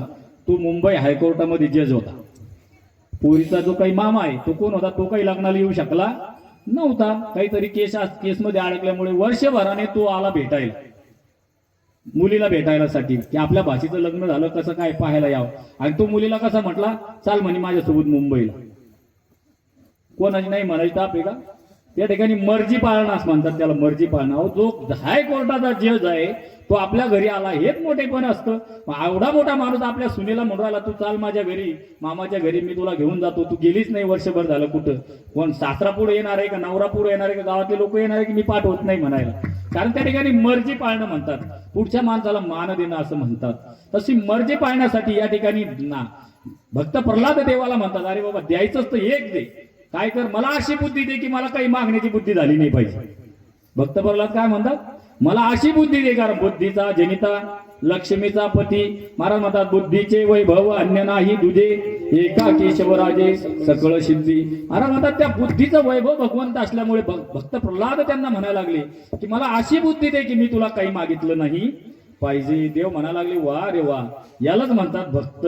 Speaker 1: तो मुंबई हायकोर्टामध्ये जज होता. पोरीचा जो काही मामा आहे तो कोण होता? तो काही लग्नाला येऊ शकला नव्हता. काहीतरी केसमध्ये अडकल्यामुळे वर्षभराने तो आला भेटायला, मुलीला भेटायलासाठी, की आपल्या भाषेचं लग्न झालं कसं काय पाहायला यावं. आणि तो मुलीला कसा म्हटला, चाल म्हणे माझ्यासोबत मुंबईला. कोणाची नाही म्हणायची ताप आहे का? त्या ठिकाणी मर्जी पाळणं असं म्हणतात त्याला, मर्जी पाळणं. अहो जो हायकोर्टाचा जज आहे तो आपल्या घरी आला, हेच मोठेपण असतं. एवढा मोठा माणूस आपल्या सुनेला म्हणून राहिला, तू चाल माझ्या घरी, मामाच्या घरी, मी तुला घेऊन जातो. तू गेलीच नाही, वर्षभर झालं कुठं. कोण सासरा पुढे येणार आहे का, नवरा पुढे येणार आहे का, गावातले लोक येणार आहे की मी पाठवत नाही म्हणायला. कारण त्या ठिकाणी मर्जी पाळणं म्हणतात, पुढच्या माणसाला मान देणं असं म्हणतात. तशी मर्जी पाळण्यासाठी या ठिकाणी ना भक्त प्रल्हाद देवाला म्हणतात, अरे बाबा द्यायचंच तर एक दे. काय कर, मला अशी बुद्धी दे की मला काही मागण्याची बुद्धी झाली नाही पाहिजे. भक्त प्रल्हाद काय म्हणतात, मला अशी बुद्धी दे, कारण बुद्धीचा जनिता लक्ष्मीचा पती. महाराज म्हणतात बुद्धीचे वैभव अन्य नाही दुजे, एका केशवराजे सकळ सिद्धी. महाराज म्हणतात त्या बुद्धीचं वैभव भगवंत असल्यामुळे भक्त प्रल्हाद त्यांना म्हणायला लागले की मला अशी बुद्धी दे की मी तुला काही मागितलं नाही पाहिजे. देव म्हणायला लागले वा रे वा, यालाच म्हणतात भक्त.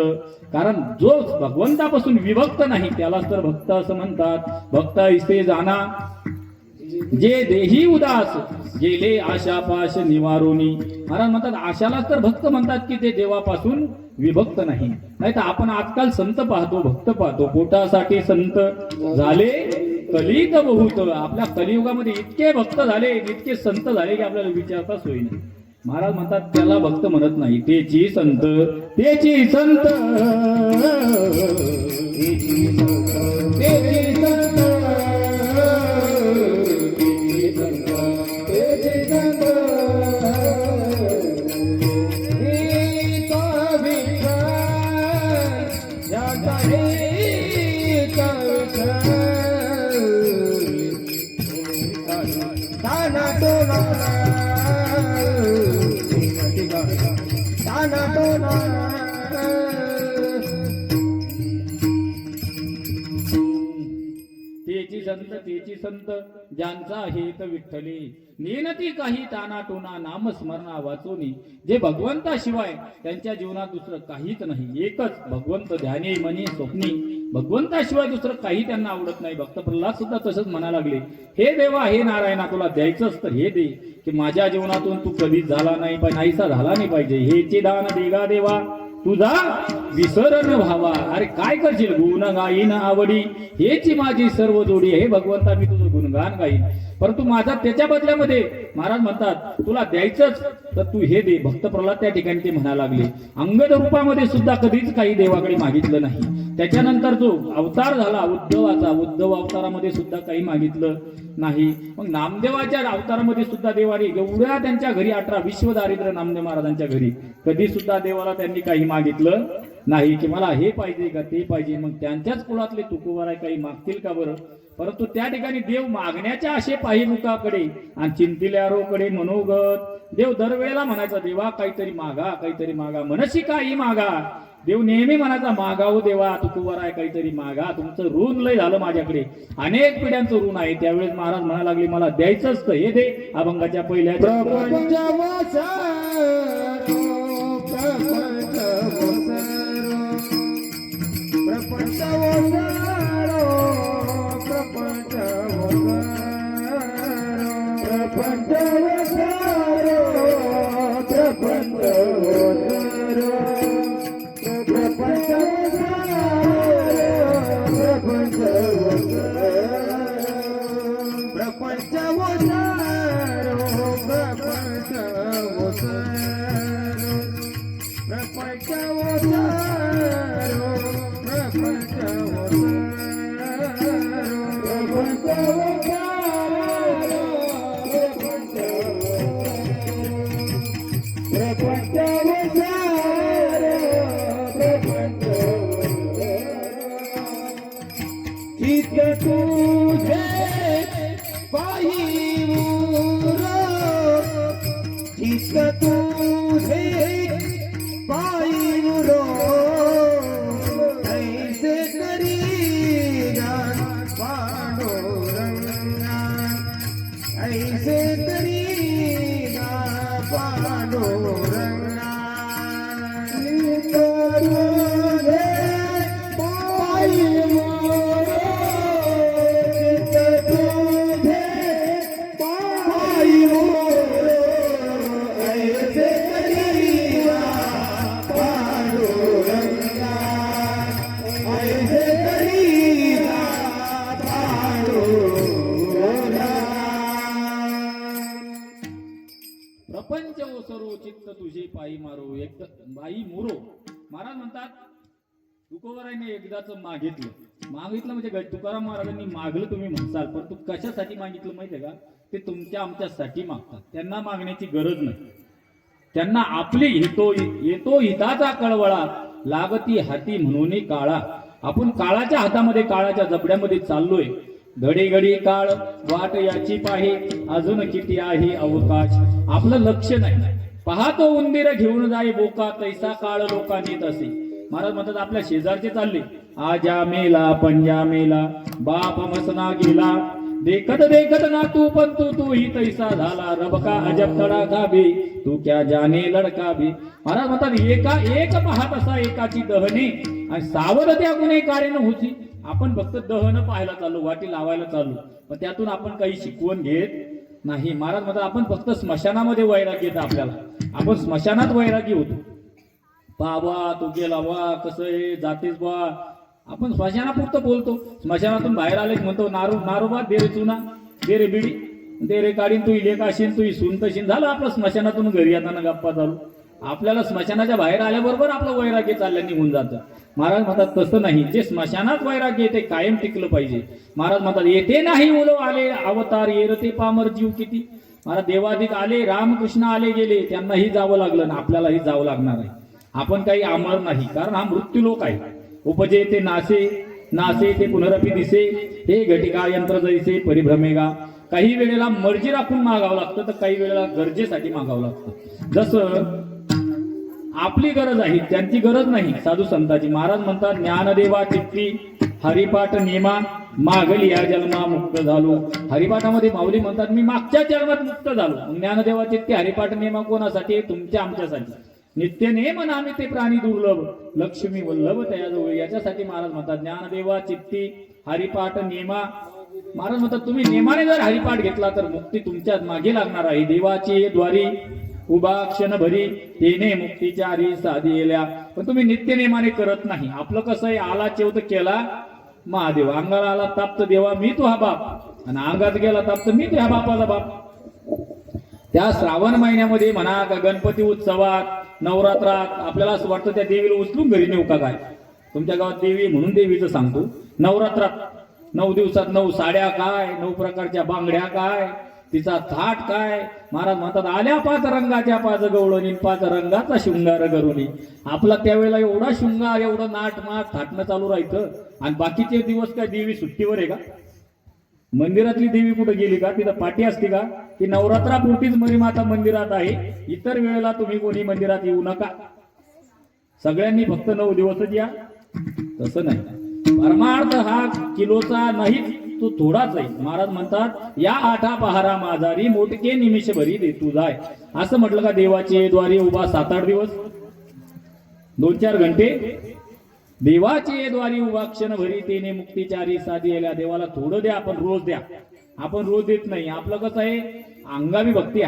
Speaker 1: कारण जो भगवंतापासून विभक्त नाही त्यालाच तर भक्त असं म्हणतात. भक्त इसे जाना जे देही उदास, गेले आशा पाश निवारोनी. महाराज म्हणतात आशालाच तर भक्त म्हणतात की ते देवापासून विभक्त नाही. नाही तर आपण आजकाल संत पाहतो, भक्त पाहतो, पोटासाठी संत झाले कलित बहुत. आपल्या कलियुगामध्ये इतके भक्त झाले, इतके संत झाले की आपल्याला विचारताच होईना. महाराज म्हणतात त्याला भक्त म्हणत नाही, तेची संत, तेची संत, तेची संत, तेची संत, तेची संत ज्यांचा हेत विठ्ठली, नेनती काही ताना टोना नाम स्मरणा वाचोनी. जे भगवंताशिवाय त्यांच्या जीवनात दुसरं काहीच नाही, एकच भगवंत ध्यानी मनी स्वप्नी. भगवंताशिवाय दुसरं काही त्यांना आवडत नाही. भक्त प्रल्हाद सुद्धा तसंच म्हणायला लागले, हे देवा, हे नारायणा, तुला द्यायचंच तर हे दे की माझ्या जीवनातून तू कधीच झाला नाही पाहिजे, नाहीसा झाला नाही पाहिजे. हेचे दान देगा देवा तुझा विसरण व्हावा. अरे काय करशील, गुण गाईन आवडी, हेची माझी सर्व जोडी. हे भगवंता मी तुझं गुणगान गाईन, परंतु माझा त्याच्या बदल्यामध्ये महाराज म्हणतात तुला द्यायचंच तर तू हे दे. भक्त प्रल्हाद त्या ठिकाणी ते म्हणायला लागले. अंगद रूपामध्ये सुद्धा कधीच काही देवाकडे मागितलं नाही. त्याच्यानंतर जो अवतार झाला उद्धवाचा, उद्धव अवतारामध्ये सुद्धा काही मागितलं नाही. मग नामदेवाच्या अवतारामध्ये सुद्धा देवाने एवढ्या त्यांच्या घरी 18 विश्व दारिद्र्य नामदेव महाराजांच्या घरी कधी सुद्धा देवाला त्यांनी काही मागितलं नाही की मला हे पाहिजे का ते पाहिजे. मग त्यांच्याच कुळातले तुकोबाराय काही मागतील का बरं. परंतु त्या ठिकाणी देव मागण्याच्या असे पाहिमुखाकडे आणि चिंतिल्यारोकडे मनोगत. देव दरवेळेला म्हणायचा देवा काहीतरी मागा, काहीतरी मागा, मनशी काही मागा. देव नेहमी म्हणायचा मागावं देवा, तुकोबाराय काहीतरी मागा, तुमचं ऋण लय झालं माझ्याकडे, अनेक पिढ्यांचं ऋण आहे. त्यावेळेस महाराज म्हणायला लागले मला द्यायचंच तर हे दे. अभंगाच्या पहिल्या
Speaker 2: प्रपंच ओसारो प्रपंच ओसारो प्रपंच ओसारो प्रपंच चित्त तुझे पाहिलो चित्त तुझे पाहिलो ऐसे करी पांडुरंगा ऐसे करी पांडुरंगा चित्त तुझे पाहिलो
Speaker 1: प्रपंच ओसरो चित्त तुझे पायी मारो एक बाई मोरो. महाराज म्हणतात तुकोबारायने एकदाच मागितलं म्हणजे तुकाराम महाराजांनी मागलं तुम्ही म्हणसाल, पण तू कशासाठी मागितलं माहितीये का? ते तुमच्या आमच्यासाठी मागतात. त्यांना मागण्याची गरज नाही. त्यांना आपली येतो हिताचा कळवळा लागती हाती म्हणून काळा. आपण काळाच्या हातामध्ये काळाच्या जबड्यामध्ये चाललोय. घडी घडी काळ वाट याची पाही अजून किती आहे अवकाश. आपलं लक्ष नाही. पाहतो उंदीर घेऊन जाई बोका तैसा काळ लोकांनी तसे. महाराज म्हणतात आपल्या शेजारचे चालले आजा मेला पंजा मेला बाप मसना गेला देखत देखत ना तू पण तू ही तैसा झाला रब का अजब तडाखा बे तू क्या जाने लडका बे. महाराज म्हणतात एक पाहत असा एकाची दहने आणि सावध त्या गुन्हेगारीनं होती. आपण फक्त दहन पाहायला चालू वाटी लावायला चालू पण त्यातून आपण काही शिकवण घेत नाही. महाराज म्हणतात आपण फक्त स्मशानामध्ये वैराग्य येतं आपल्याला. आपण स्मशानात वैरागी होतो. बाबा तू गेला वा कसं आहे जातेस बा. आपण स्मशानापुरतं बोलतो. स्मशानातून बाहेर आले म्हणतो नारोबा दे रे चुना दे रे बिडी दे रे काढीन तू इले काशीन तू सून तशीन. झालं आपलं स्मशानातून घरी येताना गप्पा चालू. आपल्याला स्मशानाच्या बाहेर आल्याबरोबर आपलं वैराग्य चाललं निघून जातं. महाराज म्हणतात तसं नाही. जे स्मशानात वैराग्य ते कायम टिकलं पाहिजे. महाराज म्हणतात येथे नाही उलो आले अवतार येरते पामर जीव किती. महाराज देवाधिक आले रामकृष्ण आले गेले त्यांनाही जावं लागलं ना आपल्यालाही जावं लागणार आहे. आपण काही अमर नाही कारण हा मृत्यू लोक आहे. उपजे ते नासे ते पुनरपी दिसे हे घटिका यंत्र जैसे परिभ्रमेगा. काही वेळेला मर्जी राखून मागावं लागतं तर काही वेळेला गरजेसाठी मागावं लागतं. जसं आपली गरज आहे त्यांची गरज नाही साधू संतांची. महाराज म्हणतात ज्ञानदेवा चित्ती हरिपाठ नेमा मागली या जन्मा मुक्त झालो. हरिपाठामध्ये माऊली म्हणतात मी मागच्या जन्मात मुक्त झालो. ज्ञानदेवा चित्ती हरिपाठ नेमा कोणासाठी? तुमच्या आमच्यासाठी. नित्य नेम नामे ते प्राणी दुर्लभ लक्ष्मी वल्लभ तयाजवळ. याच्यासाठी महाराज म्हणतात ज्ञानदेवा चित्ती हरिपाठ नेमा. महाराज म्हणतात तुम्ही नेमाने जर हरिपाठ घेतला तर मुक्ती तुमच्या मागे लागणार आहे. देवाची द्वारी उभा क्षण भरी तेने मुक्तीच्या हरी साधी येल्या. पण तुम्ही नित्य नेमाने करत नाही. आपलं कसं आहे आला चेवत केला महादेव. अंगाला आला ताप तर देवा मी तू हा बाप आणि अंगात गेला ताप तर मी तू ह्या बापाचा बाप. त्या श्रावण महिन्यामध्ये म्हणा का गणपती उत्सवात नवरात्रात आपल्याला असं वाटतं त्या देवीला उचलून घरी नेऊ का काय. तुमच्या गावात देवी म्हणून देवीचं सांगतो. नवरात्रात 9 दिवसात 9 साड्या काय 9 प्रकारच्या बांगड्या काय तिचा थाट काय. महाराज म्हणतात आल्या 5 रंगाच्या 5 गवळणी 5 रंगाचा शृंगार करुणी. आपला त्यावेळेला एवढा शृंगार एवढं नाट माट थाटणं चालू राहायचं आणि बाकीचे दिवस काय देवी सुट्टीवर आहे का? मंदिरातली देवी कुठे गेली का? तिथं पाठी असते का? की नवरात्रापुरतीच मरीमाता मंदिरात आहे. इतर वेळेला तुम्ही कोणी मंदिरात येऊ नका. सगळ्यांनी फक्त 9 दिवसच या तसं नाही. परमार्थ हा किलोचा नाही तो थोडाच आहे. महाराज म्हणतात या 8 पहारा माझारी मोठके निमिष भरी दे तू जाय. असं म्हटलं का देवाचे द्वारी उभा 7-8 दिवस 2-4 घंटे देवाचे द्वारी उभा क्षण भरी तेने मुक्तीचारी साधी येल्या. देवाला थोडं द्या आपण रोज द्या. आपण रोज देत नाही. आपलं कसं आहे हंगामी भक्ती.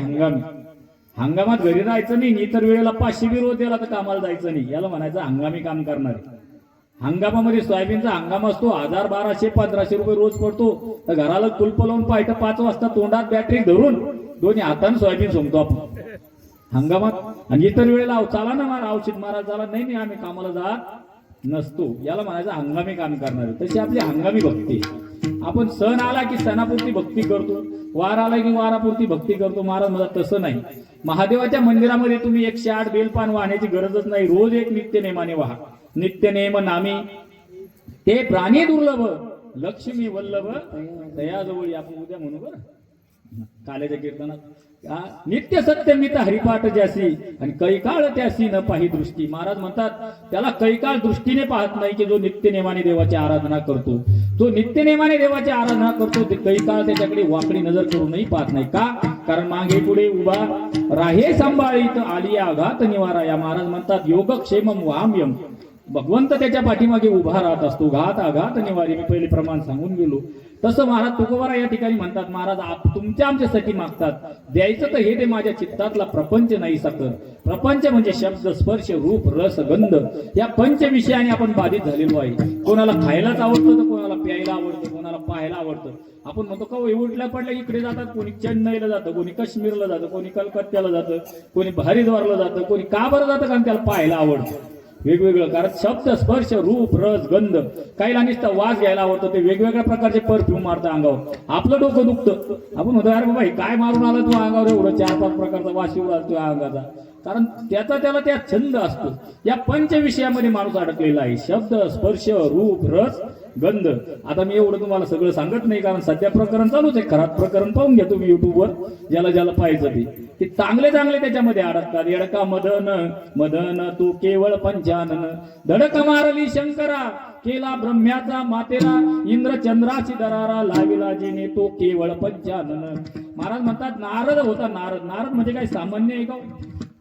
Speaker 1: हंगामात घरी राहायचं नाही. इतर वेळेला 500 बी रोज दिला तर कामाला जायचं नाही. याला म्हणायचं हंगामी काम करणारे. हंगामामध्ये सोयाबीनचा हंगाम असतो 1000-1200-1500 रोज पडतो. तर घराला कुलप लावून पाहिजे 5 वाजता तोंडात बॅटरी धरून दोन्ही हाताने सोयाबीन सोंगतो आपण हंगामात. आणि इतर वेळेला चाला ना मला औषध मारा चाला नाही आम्ही कामाला जात नसतो. याला म्हणायचं हंगामी काम करणारे. तशी आपली हंगामी भक्ती. आपण सण आला की सणापुरती भक्ती करतो, वार आला की वारापुरती भक्ती करतो. महाराज मला तसं नाही. महादेवाच्या मंदिरामध्ये तुम्ही 108 बेलपान वाहण्याची गरजच नाही. रोज एक नित्यनेमाने वाहा. नित्यनेम नामी ते प्राणी दुर्लभ लक्ष्मी वल्लभ दयाजवळी. आपण उद्या म्हणू बरं काल्याच्या कीर्तनात. नित्य सत्यमित हरिपाठ ज्यासी आणि कैकाळ त्यासी न पाही दृष्टी. महाराज म्हणतात त्याला कैकाळ दृष्टीने पाहत नाही की जो नित्यनेमाने देवाची आराधना करतो. जो नित्यनेमाने देवाची आराधना करतो ते कैकाळ त्याच्याकडे वाकडी नजर करूनही पाहत नाही. का? कारण मागे पुढे उभा राहे सांभाळीत आली आघात निवारा. या महाराज म्हणतात योगक्षेमम वाम्यम. भगवंत त्याच्या पाठीमागे उभा राहत असतो. घात आघात निवारी. मी पहिले प्रमाण सांगून गेलो. तसं महाराज तुकोबारा या ठिकाणी म्हणतात महाराज तुमच्या आमच्यासाठी मागतात. द्यायचं तर हे ते माझ्या चित्तातला प्रपंच नाही साकर. प्रपंच म्हणजे शब्द स्पर्श रूप रस गंध या पंच विषयाने आपण बाधित झालेलो आहे. कोणाला खायलाच आवडतं तर कोणाला प्यायला आवडतं, कोणाला पाहायला आवडतं. आपण म्हणतो का उठल्या पडल्या इकडे जातात, कोणी चेन्नईला जातं, कोणी काश्मीरला जातं, कोणी कलकत्त्याला जातं, कोणी हरिद्वारला जातं, कोणी का बरं जातं कारण त्याला पाहायला आवडतं. वेगवेगळं कारण शब्द स्पर्श रूप रस गंध. काहीला नुसतं वास घ्यायला आवडतं ते वेगवेगळ्या प्रकारचे परफ्यूम मारतं अंगावर. आपलं डोकं दुखतं. आपण म्हणतो अरे बाबा काय मारून आला तू अंगावर एवढं 4-5 प्रकारचा वास येऊ लागतो अंगाचा. कारण त्याला त्या छंद असतो. या पंच विषयामध्ये माणूस अडकलेला आहे. शब्द स्पर्श रूप रस गंध. आता मी एवढं तुम्हाला सगळं सांगत नाही कारण सध्या प्रकरण चालूच आहे. खराब प्रकरण पाहून घ्या तुम्ही युट्यूबवर. ज्याला पाहायचं ते चांगले त्याच्यामध्ये अडकतात. येडका मदन मदन तू केवळ पंचानन. धडक मारली शंकरा केला ब्रह्म्याचा मातेरा. इंद्र चंद्राची दरारा लाविला जिने तो केवळ पंचानन. महाराज म्हणतात नारद होता. नारद म्हणजे काय सामान्य आहे का?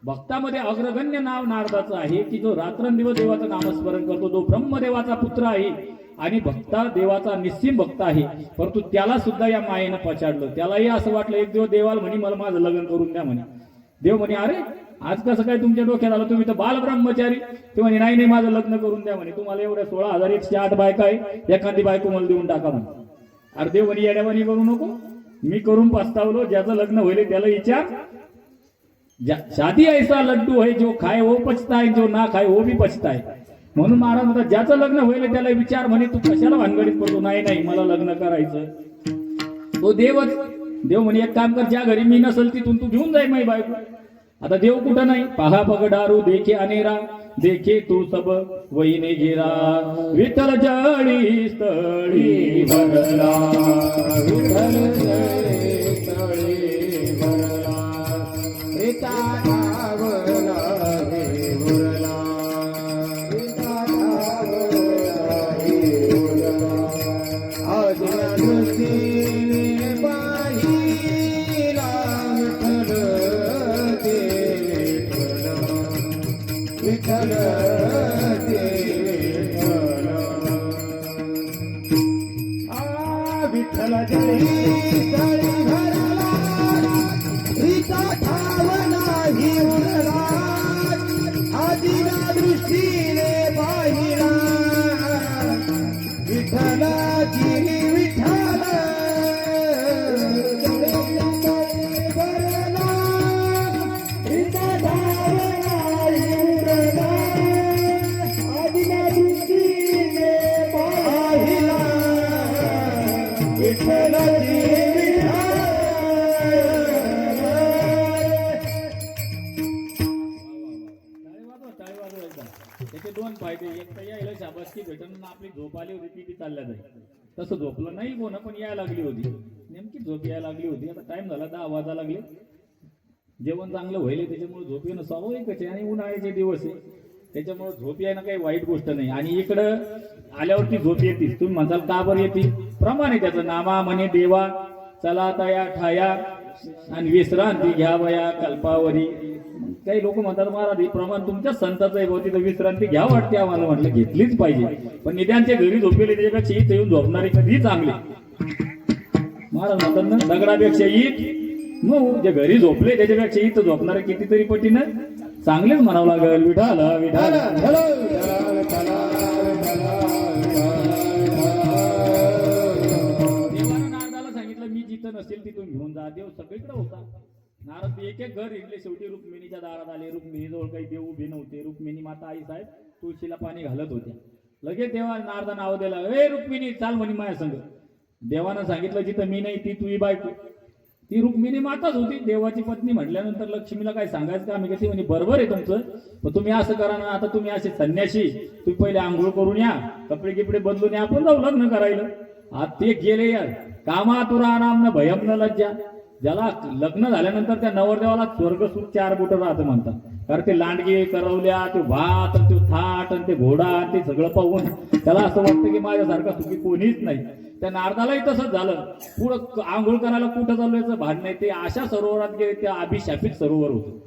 Speaker 1: भक्तामध्ये अग्रगण्य नाव नारदाचं आहे की जो रात्रंदिवस देवाचं नामस्मरण करतो. जो ब्रह्मदेवाचा पुत्र आहे आणि भक्ता देवाचा निस्सीम भक्त आहे. परंतु त्याला सुद्धा या मायेनं पछाडलं. त्यालाही असं वाटलं एक दिवस देवाला म्हणे मला माझं लग्न करून द्या म्हणे. देव म्हणे अरे आज कसं काय तुमच्या डोक्यात आलं, तुम्ही तर बाल ब्रह्मचारी. ते म्हणे नाही माझं लग्न करून द्या म्हणे. तुम्हाला एवढ्या 16,108 बायका आहे, एखादी बायको मला देऊन टाका म्हणे. अरे देव म्हणे येड्यावानी करू नको, मी करून पस्तावलो. ज्याचं लग्न होईल त्याला विचार. शादी ऐसा लड्डू है जो खाए वो पछताए, जो ना खाए वो भी पछताए. म्हणून महाराज म्हणतात ज्याचं लग्न होईल त्याला विचार म्हणे तू कशाला भानगडीत पडतो. नाही मला लग्न करायचं. तो देव म्हणे एक काम कर, ज्या घरी मी नसेल तिथून तू घेऊन जाय माझी बायको. आता देव कुठं नाही. पहा पगडारू देखे अनेरा देखे तू सब वहीने घेरा. विठ्ठल जळी स्थळी भरला. विठ्ठल जळी स्थळी भरला.
Speaker 2: रिता धावला रे उरला. रिता धावला रे उरला. आज दृष्टीने पाहिला विठ्ठल ते विठ्ठल ते विठ्ठल. विठ्ठल जळी स्थळी भरला. रिता धावला ही उरला. आदिना दृष्टीने पाहिला विठ्ठलाची विठ्ठल. भरला. रिता धावला ही उरला. आदिना दृष्टीने पाहिला विठ्ठलाची
Speaker 1: त्याचे 2 फायदे. एक तर यायला शाबासकी भेटून आपली झोप आली होती ती चालल्या जाईल. तसं झोपलं नाही कोण पण यायला लागली होती. नेमकी झोप यायला लागली होती. आता टाइम झाला 10 वाजा लागले. जेवण चांगलं व्हायले त्याच्यामुळे झोप येणं स्वाभाविकच आहे. आणि उन्हाळ्याचे दिवस आहे त्याच्यामुळे झोप येणं काही वाईट गोष्ट नाही. आणि इकडं आल्यावरती झोप येते. तुम्ही म्हणताल का बरं येते? प्रमाण आहे त्याचं. नामा म्हणे देवा चला तया ठाया आणि विश्रांती घ्यावया कल्पावरी. काही लोक म्हणतात महाराज हे प्रमाण तुमच्या संताचं आहे बहुती तर विश्रांती घ्या वाटते आम्हाला. म्हटलं घेतलीच पाहिजे. पण निध्यांच्या घरी झोपलेले त्याच्यापेक्षा इथं येऊन झोपणारे कधी चांगले. महाराज म्हणतात ना दगडापेक्षा ईट मग जे घरी झोपले त्याच्यापेक्षा इथं झोपणारे कितीतरी पटीनं चांगलेच म्हणावं लागेल. विठाला विठाला. होता, देव सगळीकडे होता. नारद एक एक घर हिंडले, शेवटी रुक्मिणीच्या दारात आले. रुक्मिणीजवळ काही देव उभे नव्हते. रुक्मिणी माता आई साहेब तुळशीला पाणी घालत होत्या. लगेच देवा नारदा नाव दिला, ए रुक्मिणी चाल म्हणे माझ्या संग. देवानं सांगितलं जिथं मी नाही ती तुझी बायको. ती रुक्मिणी माताच होती, देवाची पत्नी म्हटल्यानंतर लक्ष्मीला काय सांगायचं का? आम्ही म्हणे बरोबर आहे तुमचं, पण तुम्ही असं करा ना, आता तुम्ही असे संन्याशी, तुम्ही पहिले आंघोळ करून या, कपडे गिपडे बदलून या, आपण जाऊ लग्न करायला. आज ते गेले यार. कामातुरा नाम न भयम न लज्जा. ज्याला लग्न झाल्यानंतर त्या नवरदेवाला स्वर्गसुख 4 बोटं राहतं म्हणतात. कारण ते लांडगे करवल्या, ते भात, ते थाट, आणि ते घोडा, ते सगळं पाहून त्याला असं वाटतं की माझ्यासारखा सुखी कोणीच नाही. त्या नारदालाही तसंच झालं. पुढं आंघोळ करायला कुठं चालवायचं भान नाही. ते अशा सरोवरात गेले, त्या अभिशापित सरोवर होतं.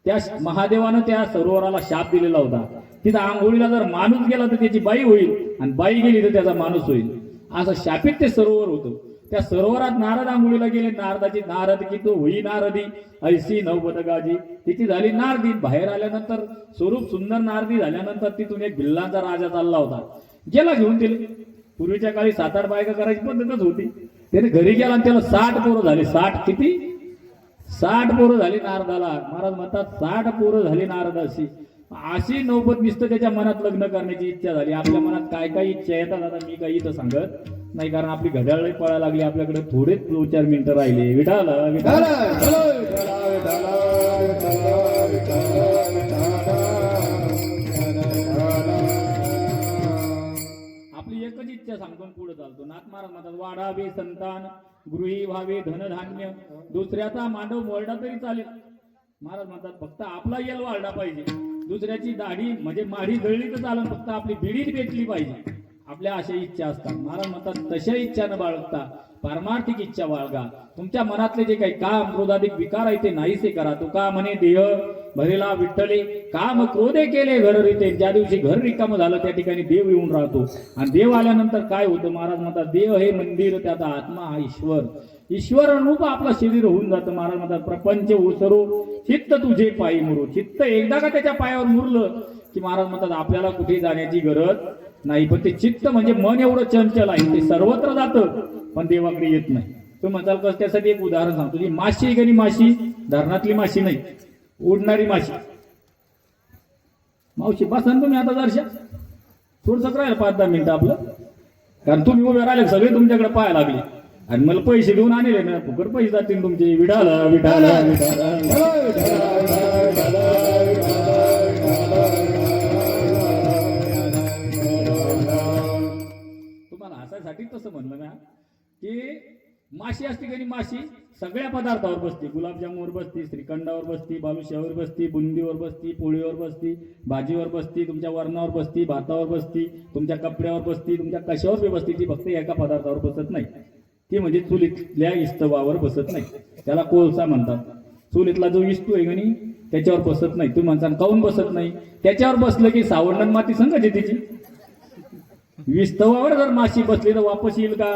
Speaker 1: त्या महादेवानं त्या सरोवराला शाप दिलेला होता. तिथं आंघोळीला जर माणूस गेला तर त्याची बाई होईल, आणि बाई गेली तर त्याचा माणूस होईल. असं शापित ते सरोवर होतं. त्या सरोवरात नारद आंघोळीला गेले. नारदाची नारद की तो होई नारदी ऐशी नवबदगाजी, तिची झाली नारदी. बाहेर आल्यानंतर स्वरूप सुंदर नारदी झाल्यानंतर तिथून एक भिल्लांचा राजा चालला होता. गेला घेऊन दिले. पूर्वीच्या काळी 7-8 बायका करायची पद्धतच होती. त्याने घरी गेला आणि त्याला 60 पोरं झाली. 60 किती? 60 पोरं झाली नारदाला. महाराज म्हणतात 60 पोरं झाली नारदाशी. अशी नौबत नुसतं त्याच्या मनात लग्न करण्याची इच्छा झाली. आपल्या मनात काय काय इच्छा येतात आता मी काही इथं सांगत नाही, कारण आपली घड्याळ पळायला लागली. आपल्याकडे थोडेच 2-4 मिनिटं राहिले. विठाला आपली एकच इच्छा सांगतो पुढे चालतो. नाथ महाराज म्हणतात वाढावे संतान, गृही व्हावे धनधान्य, दुसऱ्याचा मांडव मोरडा तरी चालेल. महाराज म्हणतात फक्त आपला येल वाढला पाहिजे. दुसऱ्याची दाढी म्हणजे माढी जळली तर चालेल, फक्त आपली बिडीच भेटली पाहिजे. आपल्या अशा इच्छा असतात. महाराज म्हणतात तशा इच्छा न बाळगता पारमार्थिक इच्छा बाळगा. तुमच्या मनातले जे काही काम क्रोधाधिक विकार आहे ते नाहीसे करा. तुका म्हणे देह भरेला विठ्ठले, काम क्रोधे केले घर रीते. ज्या दिवशी घर रिकामं झालं त्या ठिकाणी देव येऊन राहतो. आणि देव आल्यानंतर काय होतं? महाराज म्हणतात देव हे मंदिर, त्याचा आत्मा हा ईश्वर. ईश्वर रूप आपलं शरीर होऊन जातं. महाराज म्हणतात प्रपंच ओसरो चित्त तुझे पायी मुरू. चित्त एकदा का त्याच्या पायावर मुरलं की महाराज म्हणतात आपल्याला कुठे जाण्याची गरज नाही. पण ते चित्त म्हणजे मन एवढं चंचल आहे, ते सर्वत्र जातं पण देवाकडे येत नाही. तो म्हणताल कसं? त्यासाठी एक उदाहरण सांगतो. जी माशी आहे की माशी, धरणातली माशी नाही, उडणारी माशी. मावशी बसा तुम्ही आता जरशा थोडंसं राहिलं 5-10 मिनिटं आपलं, कारण तुम्ही उभे राहिले सगळे तुमच्याकडे पाया लागले आणि मला पैसे देऊन आणले ना, फुकट पैसे जातील तुमचे. विठाला विठाला तुम्हाला हसायसाठी तसं म्हणलं ना की माशी असते की माशी सगळ्या पदार्थावर बसते. गुलाबजामवर बसती, श्रीखंडावर बसती, बालुशावर बसती, बुंदीवर बसती, पोळीवर बसती, भाजीवर बसती, तुमच्या वरणावर बसती, भातावर बसती, तुमच्या कपड्यावर बसती, तुमच्या कशावर बी बसती. ती फक्त एका पदार्थावर बसत नाही. ती म्हणजे चुलीतल्या इस्तवावर बसत नाही. त्याला कोळसा म्हणतात. चुलीतला जो इस्तू आहे गणी त्याच्यावर बसत नाही. तुम्ही म्हणता काऊन बसत नाही? त्याच्यावर बसलं की सावरण माती संगत आहे तिची. विस्तवावर जर माशी बसली तर वापस येईल का?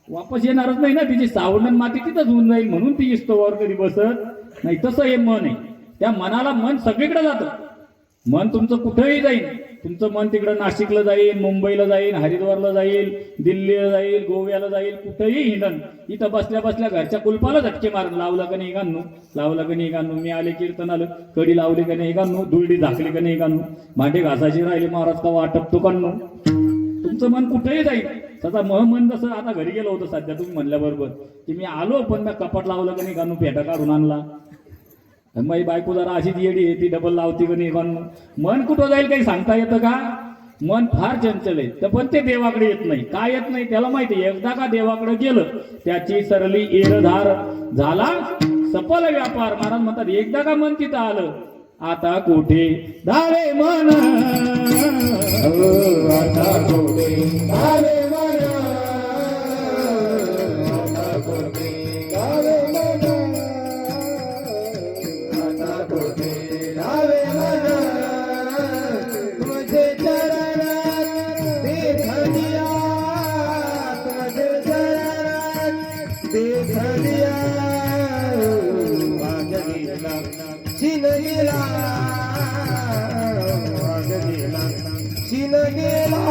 Speaker 1: वापस येणारच नाही ना. तिची सावरण माती तिथंच होऊन जाईल. म्हणून ती इस्तवावर कधी बसत नाही. तसं हे मन आहे. त्या मनाला मन सगळीकडे जातं. मन तुमचं कुठेही जाईल. तुमचं मन तिकडं नाशिकला जाईल, मुंबईला जाईल, हरिद्वारला जाईल, दिल्लीला जाईल, गोव्याला जाईल, कुठेही हिंडन. इथं बसल्या बसल्या घरच्या कुलपाला झटके मारून लावलं का नाही गाणू, लावलं का नाही गाणू, मी आले कीर्तन आलं, कडी लावली का नाही गाणू, दुलडी झाकली का नाही गाणू, भांडे घासायचे राहिले महाराज का वाटप तो काढणू. तुमचं मन कुठेही जाईल. त्याचा मन जसं आता घरी गेलो होतं सध्या तुम्ही म्हणल्याबरोबर की मी आलो पण मी कपाट लावलं का नाही गाणू, पेटा काढून आणला. माझी बायको जरा अशीच येडी आहे, ती डबल लावती का नाही गाणू. मन कुठं जाईल काही सांगता येतं का? मन फार चंचल आहे. तर पण ते देवाकडे येत नाही. का येत नाही त्याला माहिती. एकदा का देवाकडे गेलं त्याची सरली एरधार झाला सफल व्यापार. महाराज म्हणतात एकदा का मन तिथं आलं आता कोठे धावे मन,
Speaker 2: आता कोठे धावे मन, आता कोठे धावे मन, आता कोठे धावे मन. तुझे चरणात देखलिया, तुझे चरणात देखलिया, वाजलीला चिन गेला, वाजलीला चिन गेला.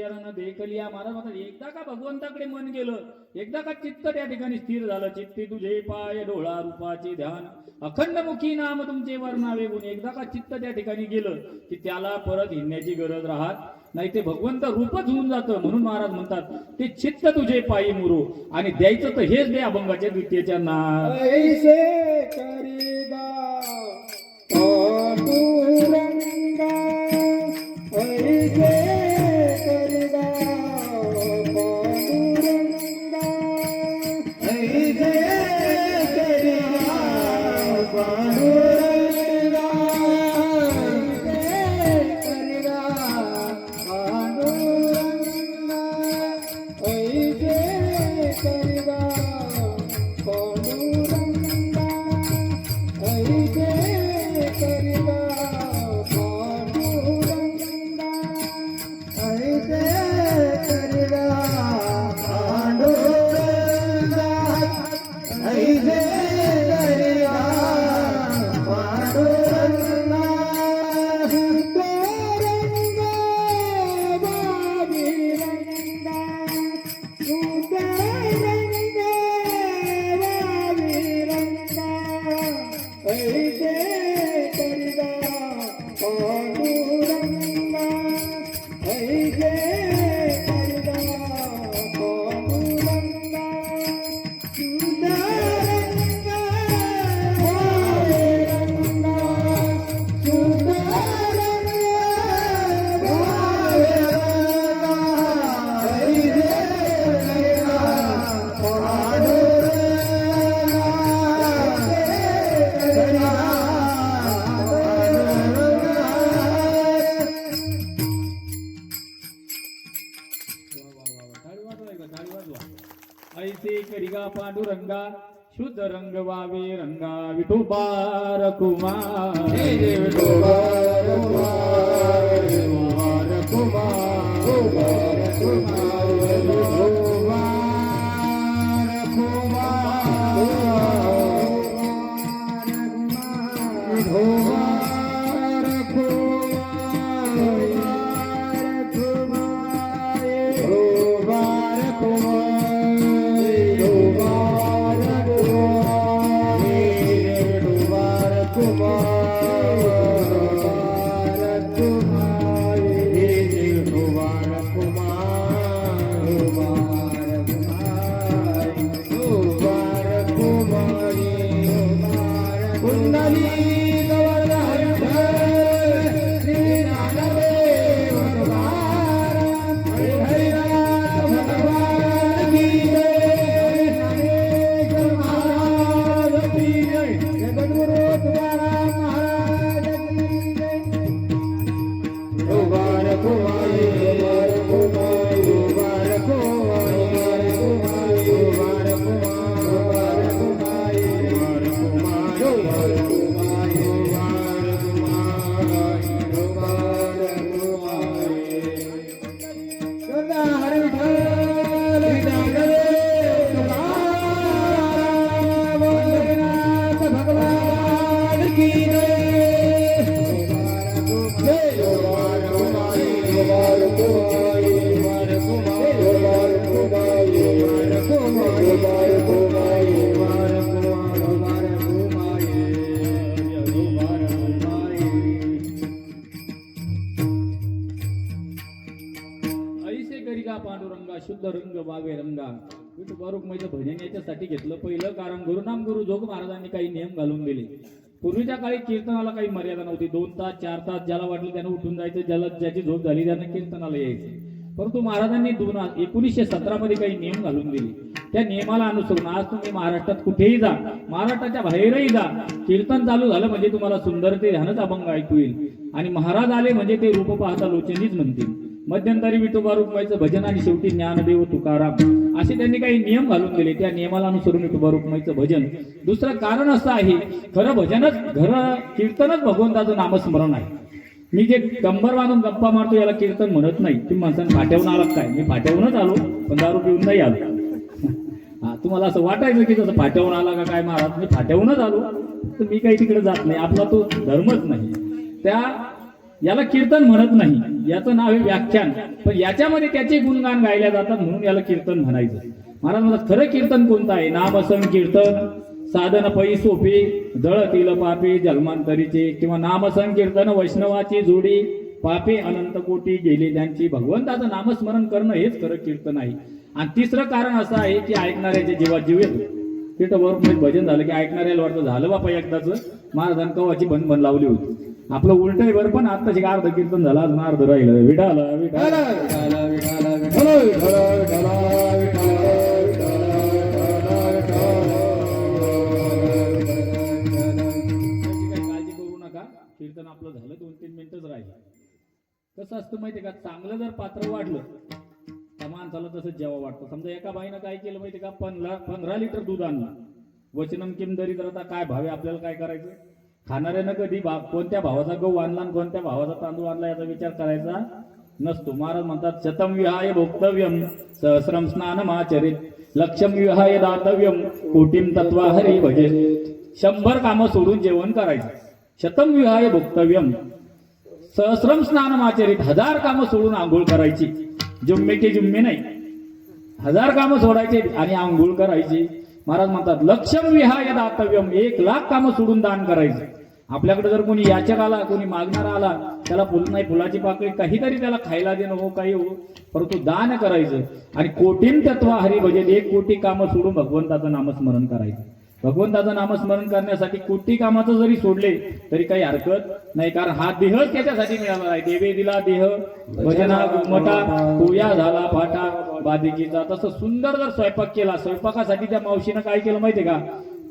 Speaker 1: शरण देखलिया. महाराज म्हणतात एकदा का भगवंताकडे मन गेलं, एकदा का चित्त त्या ठिकाणी स्थिर झालं, चित्ती तुझे पाय डोळा रूपाचे ध्यान, अखंडमुखी नाम तुमचे वर्णावे गुण. एकदा का चित्त त्या ठिकाणी गेलं की त्याला परत हिंडण्याची गरज राहत नाही, ते भगवंत रूपच होऊन जातं. म्हणून महाराज म्हणतात ते चित्त तुझे पायी मुरू. आणि द्यायचं तर हेच दे अभंगाच्या द्वितीयच्या नाम.
Speaker 2: ऐसे करीगा पांडुरंगा, ऐसे करीगा पांडुरंगा, ऐसे करीगा पांडुरंगा, ऐसे करीगा पांडुरंगा, ऐसे करीगा पांडुरंगा, ऐसे करीगा पांडुरंगा, ऐसे करीगा पांडुरंगा, ऐसे करीगा पांडुरंगा. तुकारंगा भाविरंगा, तुकारंगा भाविरंगा, ऐसे करीगा पांडुरंगा, ऐसे करीगा पांडुरंगा. तुकारंगा भाविरंगा, तुकारंगा भाविरंगा, ऐसे करीगा
Speaker 1: ऐसे करिगा पांडुरंगा, शुद्ध रंग वावे रंगा, विठोबार कुमार.
Speaker 2: विठोबार कुमार, विठोबार कुमार, विठोबार कुमार, विठोबार कुमार, विठोबार
Speaker 1: ऐसे करिगा पांडुरंगा, शुद्ध रंग वावे रंगा. विठोबारुक मैचं भजन याच्यासाठी घेतलं पहिलं कारण गुरुनाम गुरु जोग महाराजांनी काही नियम घालून दिले. पूर्वीच्या काळी कीर्तनाला काही मर्यादा नव्हती. 2 तास 4 तास ज्याला वाटलं त्यानं उठून जायचं, ज्याला ज्याची झोप झाली त्यानं कीर्तनाला यायचं. परंतु महाराजांनी 1917 मध्ये काही नियम घालून दिले. त्या नियमाला अनुसरून आज तुम्ही महाराष्ट्रात कुठेही जा, महाराष्ट्राच्या बाहेरही जा, कीर्तन चालू झालं म्हणजे तुम्हाला सुंदर ते ध्यानच अभंग ऐकू येईल. आणि महाराज आले म्हणजे ते रूप पाहता लोचनीच म्हणतील. मध्यंतरी विठोबा रुक्माईचं भजन आणि शेवटी ज्ञानदेव तुकाराम असे त्यांनी काही नियम घालून दिले. त्या नियमाला अनुसरून विठोबा रुक्माईचं भजन. दुसरं कारण असं आहे, खरं भजनच कीर्तनच भगवंताचं नामस्मरण आहे. मी जे कंबर बांधून गप्पा मारतो याला कीर्तन म्हणत नाही. तुम्ही माणसानं फाट्यावून आलात काय? मी फाट्यावूनच आलो पण दारू पिऊन नाही आलो. हा, तुम्हाला असं वाटायचं की जसं फाट्यावून आला का काय महाराज? मी फाट्यावूनच आलो तर मी काही तिकडे जात नाही. आपला तो धर्मच नाही. त्या याला कीर्तन म्हणत नाही, याचं नाव आहे व्याख्यान. पण याच्यामध्ये त्याचे गुणगान गायल्या जातात म्हणून याला कीर्तन म्हणायचं. महाराज म्हणतात खरं कीर्तन कोणतं आहे? नाम संकीर्तन साधन पै सोपे जळतील पापे जन्मांतरीचे, किंवा नाम संकीर्तन वैष्णवाची जोडी पापे अनंत कोटी गेले त्यांची. भगवंताचं नामस्मरण करणं हेच खरं कीर्तन आहे. आणि तिसरं कारण असं आहे की ऐकणाऱ्याच्या जीवात जीव येतो. तिथं वर भजन झालं की ऐकणाऱ्याला वाटतं झालं बापा एकदाच, महाराजांनी कवाची बन लावली होती. आपलं उलट आहे बरं, पण आत्ताचे अर्ध कीर्तन झालं, अजून अर्ध राहिलं. विठाला विठाला
Speaker 2: विठाला विठाला विठाला विठाला विठाला विठाला
Speaker 1: काळजी करू नका. कीर्तन आपलं झालं 2-3 मिनिटच राहिले. कसं असतं माहितीये का, चांगलं जर पात्र वाढलं त्या माणसाला तसंच जेव्हा वाटतं. समजा एका बाईनं काय केलं माहितीये का, 15 लिटर दूध आणलं. वचनम किम दरिद्रता, काय भावे आपल्याला काय करायचं? खाणाऱ्यानं कधी कोणत्या भावाचा गहू आणला आणि कोणत्या भावाचा तांदूळ आणला याचा विचार करायचा नसतो. महाराज म्हणतात शतम विहाय भोक्तव्यम सहस्रम स्नानमाचरित लक्षम विहाय दातव्यम कोटीम तत्वा हरी भजेत. 100 कामं सोडून जेवण करायचं. शतम विहाय भोक्तव्यम सहस्रम स्नानमाचरित, 1000 कामं सोडून आंघोळ करायची. जुम्मे के जुम्मे नाही, 1000 कामं सोडायचे आणि आंघोळ करायची. महाराज म्हणतात लक्षम विहाय दातव्यम, 1,00,000 कामं सोडून दान करायचं. आपल्याकडे जर कोणी याचक आला, कोणी मागणारा आला, त्याला फुल नाही, फुलाची पाकळी काहीतरी त्याला खायला देणं हो, काही हो, परंतु दान करायचं. आणि कोटीम तत्वा हरी भजेत, 1 कोटी कामं सोडून भगवंताचं नामस्मरण करायचं. भगवंताचं नामस्मरण करण्यासाठी कोटी कामाचं जरी सोडले तरी काही हरकत नाही, कारण हा देहच त्याच्यासाठी मिळाला आहे. देवे दिला देह भजना गुमटा पूया झाला फाटा बाधिकीचा. तसं सुंदर जर स्वयंपाक केला, स्वयंपाकासाठी त्या मावशीनं काय केलं माहितीये का,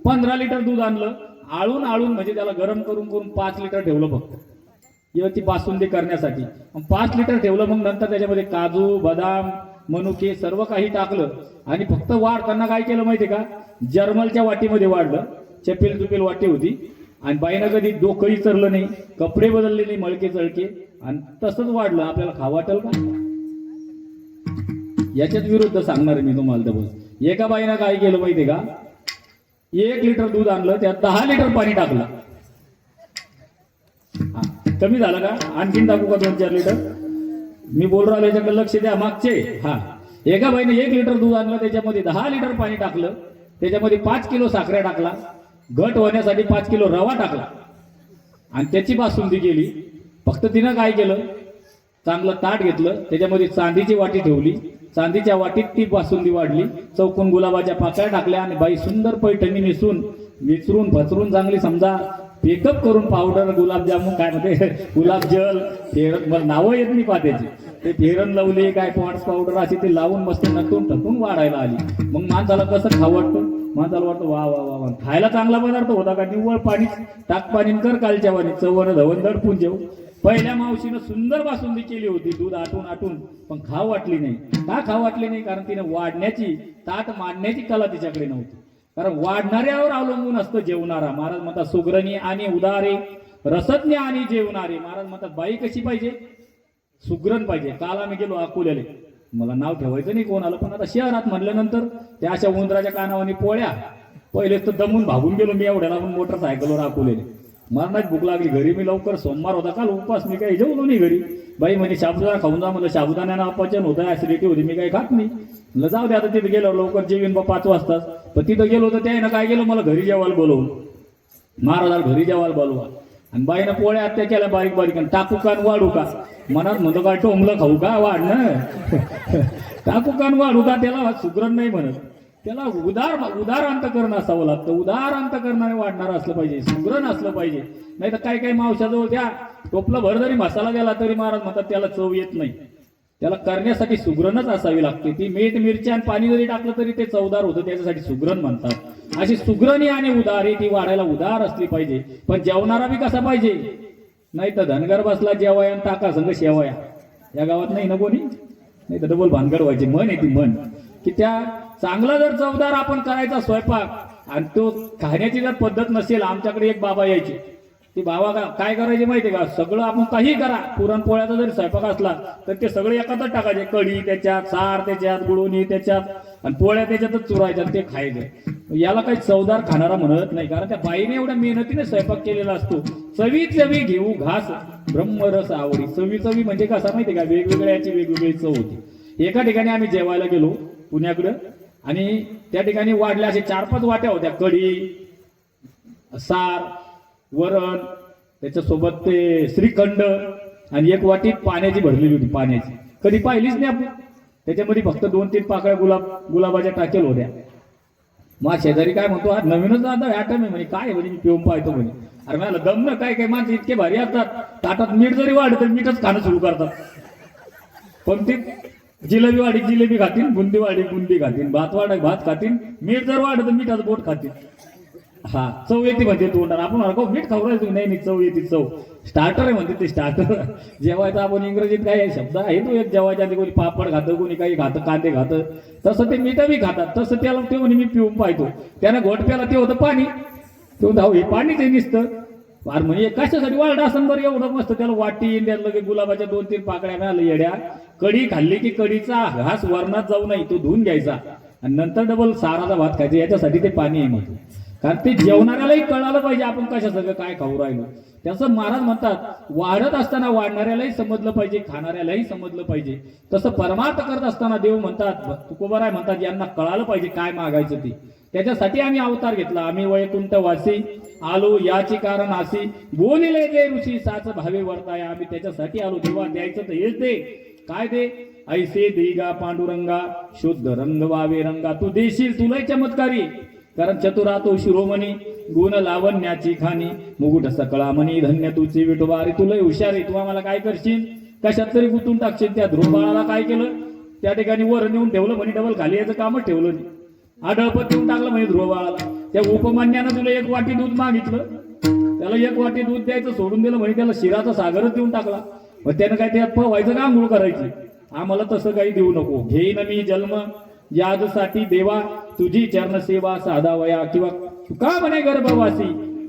Speaker 1: 15 लिटर दूध आणलं, आळून म्हणजे त्याला गरम करून 5 लिटर ठेवलं फक्त ती बासुंदी करण्यासाठी. 5 लिटर ठेवलं, मग नंतर त्याच्यामध्ये काजू बदाम मनुके सर्व काही टाकलं आणि फक्त वाढताना काय केलं माहितीये का, जर्मलच्या वाटीमध्ये वाढलं. चपेल चुपेल वाटी होती आणि बाईनं कधी डोकंही चरलं नाही, कपडे बदलले नाही, मळके चळके, आणि तसंच वाढलं. आपल्याला खावं वाटेल का? याच्याच विरुद्ध सांगणार मी तुम्हाला. तर बस एका बाईनं काय केलं माहितीये का, 1 लिटर दूध आणलं, त्यात 10 लिटर पाणी टाकलं. कमी झालं का? आणखीन टाकू का 2-4 लिटर? मी बोल राहिलो याच्याकडे लक्ष द्या मागचे. एका बाईने 1 लिटर दूध आणलं, त्याच्यामध्ये 10 लिटर पाणी टाकलं, त्याच्यामध्ये 5 किलो साखऱ्या टाकला, घट होण्यासाठी 5 किलो रवा टाकला आणि त्याची बासुंदी केली. फक्त तिनं काय केलं, चांगलं ताट घेतलं, त्याच्यामध्ये चांदीची वाटी ठेवली, चांदीच्या वाटीत ती बासुंदी वाढली, चौकोन गुलाबाच्या पाकळ्या टाकल्या आणि बाई सुंदर पैठणी मिसरून फचरून चांगली समजा मेकअप करून पावडर गुलाबजामुन काय म्हणते गुलाबजल फेरन, मला नावं येत नाही पात्याची, ते फेरन लावले काय पॉन्ड्स पावडर अशी ते लावून मस्त नटून टकून वाढायला आली. मग माणसाला कसं खावं वाटतं, माणसाला वाटतं वा वा वा वा. खायला चांगला पदार्थ होता का, निव्वळ पाणी टाक पाणी कर कालच्या वाणी चवण धवन दडपून जेव. पहिल्या मावशीनं सुंदर बासुंदी केली होती, दूध आटून, पण खाव वाटली नाही. का खाव वाटली नाही? कारण तिने वाढण्याची ताट मांडण्याची कला तिच्याकडे नव्हती. कारण वाढणाऱ्यावर अवलंबून असतं जेवणारा. महाराज म्हणतात सुग्रणी आणि उदारे रसज्ञ आणि जेवणारे. महाराज म्हणतात बाई कशी पाहिजे, सुग्रण पाहिजे. काल आम्ही गेलो अकोल्याले, मला नाव ठेवायचं नाही कोणाला, पण आता शहरात म्हणल्यानंतर त्या अशा उंदराच्या कानावानी पोळ्या, पहिले तर दमून भागून गेलो मी एवढ्याला, पण मोटरसायकलवर अकोल्याले. मला भूक लागली, घरी मी लवकर, सोमवार होता काल उपवास, मी काही जेवलो नाही घरी. बाई म्हणे साबुदाणा खाऊन जा, मला साबुदाण्यानं अपचन होतं, ऍसिडिटी होती, मी काही खात नाही. म्हणलं जाऊ दे, आता तिथे गेलो लवकर जेवीन 5 वाजताच. पण तिथं गेलो तर त्यानं काय केलं, मला घरी जेवायला बोलवून, महाराजाला घरी जेवायला बोलवा. आणि बाईनं पोळ्या आत्या केल्या बारीक बारीक, आणि टाकू का वाढू का, मनात म्हणतो काय टोंबलं खाऊ का वाढणं टाकू का वाढू का, त्याला सुग्रण नाही म्हणत, त्याला उदार अंतकरण असावं लागतं. उदार अंतकरणाने वाढणारं असलं पाहिजे, सुग्रण असलं पाहिजे. नाही तर काही मावशाजवळ द्या टोपला भर जरी मसाला द्याला तरी महाराज म्हणतात त्याला चव येत नाही. त्याला करण्यासाठी सुग्रणच असावी लागते. ती मीठ मिरची आणि पाणी जरी टाकलं तरी ते चवदार होतं, त्याच्यासाठी सुग्रण म्हणतात. अशी सुग्रणी आणि उदारी ती वाढायला उदार असली पाहिजे. पण जेवणारा बी कसा पाहिजे, नाही तर धनगर बसला जेवाया आणि टाका संग शेवाया. या गावात नाही ना कोणी, नाही तर डबल भानगड व्हायची म्हण आहे ती म्हण, की त्या चांगला जर चवदार आपण करायचा स्वयंपाक आणि तो खाण्याची जर पद्धत नसेल. आमच्याकडे एक बाबा यायचे, ती बाबा काय करायचे माहितीये का, सगळं आपण काही करा, पुरणपोळ्याचा जरी स्वयंपाक असला तर ते सगळे एकत्र टाकायचे. कढी त्याच्यात, सार त्याच्यात, गुळवणी त्याच्यात, आणि पोळ्या त्याच्यातच चुरायच्या आणि ते खायचं. याला काही चवदार खाणारा म्हणत नाही, कारण त्या बाईने एवढ्या मेहनतीने स्वयंपाक केलेला असतो. चवी चवी घेऊ घास ब्रह्मरस आवडी. चवी चवी म्हणजे कसा माहिती का, वेगवेगळ्या याची वेगवेगळी चव होती. एका ठिकाणी आम्ही जेवायला गेलो पुण्याकडं, आणि त्या ठिकाणी वाढल्या असे 4-5 वाट्या होत्या. कढी, सार, वरण, त्याच्यासोबत ते श्रीखंड, आणि एक वाटी पाण्याची भरलेली होती. पाण्याची कधी पाहिलीच नाही आपण. त्याच्यामध्ये फक्त 2-3 पाकळ्या गुलाबाच्या टाकेल होत्या. मग शेजारी काय म्हणतो, आज नवीनच आता आयटम आहे म्हणे. काय म्हणे, मी पिऊन पाहतो म्हणे. अरे मला दम ना, काय काय माणसं इतके भारी असतात, ताटात मीठ जरी वाढलं तर मीठच खाणं सुरू करतात. पण ते जिलेबी वाढी जिलेबी खातील, बुंदी वाढी बुंदी खातील, भात वाढ भात खातील, मीठ जर वाढलं तर मिठाचं बोट खातील. हा, चव येते म्हणते तोंडाला. आपण म्हणतो मीठ खाऊ राहिलो तुम्ही, नाही चव येते. चव स्टार्टर आहे म्हणते ते, स्टार्टर. जेवायचा आपण इंग्रजीत काय शब्द आहे तो एक, जेवायच्या आधी कोणी पापड खातं, कोणी काही खातं, कांदे खातं, तसं ते मिठं बी खातात. तसं त्याला ते म्हणे मी पिऊन पाहतो. त्यानं घोट प्याला, ते होतं पाणी. तो धाव हे पाणी ते निसतं. अरे म्हणजे कशासाठी वाढलं असं बरं एवढं मस्त. त्याला वाटी त्याला लगे गुलाबाच्या 2-3 पाकळ्या मिळाल्या येड्या. कढी खाल्ली की कढीचा घास वरणात जाऊ नये, तो धुवून घ्यायचा आणि नंतर डबल साराचा भात खायचा. याच्यासाठी ते पाणी आहे मग. कारण ते जेवणाऱ्यालाही कळालं पाहिजे आपण कशा सगळं काय खाऊ राहिलो. त्याचं महाराज म्हणतात, वाढत असताना वाढणाऱ्यालाही समजलं पाहिजे, खाणाऱ्यालाही समजलं पाहिजे. तसं परमार्थ करत असताना देव म्हणतात, तुकोबाराय म्हणतात, यांना कळालं पाहिजे काय मागायचं ते. त्याच्यासाठी आम्ही अवतार घेतला. आम्ही वैकुंठ वासी आलो याची कारण अशी, बोलिले जे ऋषी साच भावे वर्ताया. आम्ही त्याच्यासाठी आलो. देवा द्यायचं तर हेच दे. काय दे? ऐसे देगा पांडुरंगा शुद्ध रंग वावे रंगा. तू देशील, तुलाही चमत्कारी. कारण चतुरा तो शिरोमणी गुण लावण्याची खाणी, मुकुट सकळा मणी धन्य तुझी विठोबारी. तुलाही हुशार आहे, तू आम्हाला काय करशील, कशात तरी गुंतून टाकशील. त्या ध्रुवबाळाला काय केलं, त्या ठिकाणी वर नेऊन ठेवलं म्हणे, डबल खाली याचं कामच ठेवलं नाही. आडळपत देऊन टाकलं म्हणे ध्रुवबाळाला. त्या उपमान्यानं तुला 1 वाटी दूध मागितलं, त्याला 1 वाटी दूध द्यायचं सोडून दिलं म्हणे, त्याला शिराचा सागरच देऊन टाकला. मग त्यानं काय त्यात व्हायचं का, आंघोळ करायची. आम्हाला तसं काही देऊ नको. घेईन मी जन्म यादसाठी देवा, तुझी चरण सेवा साधावया. किंवा तुका म्हणे गर्भवासी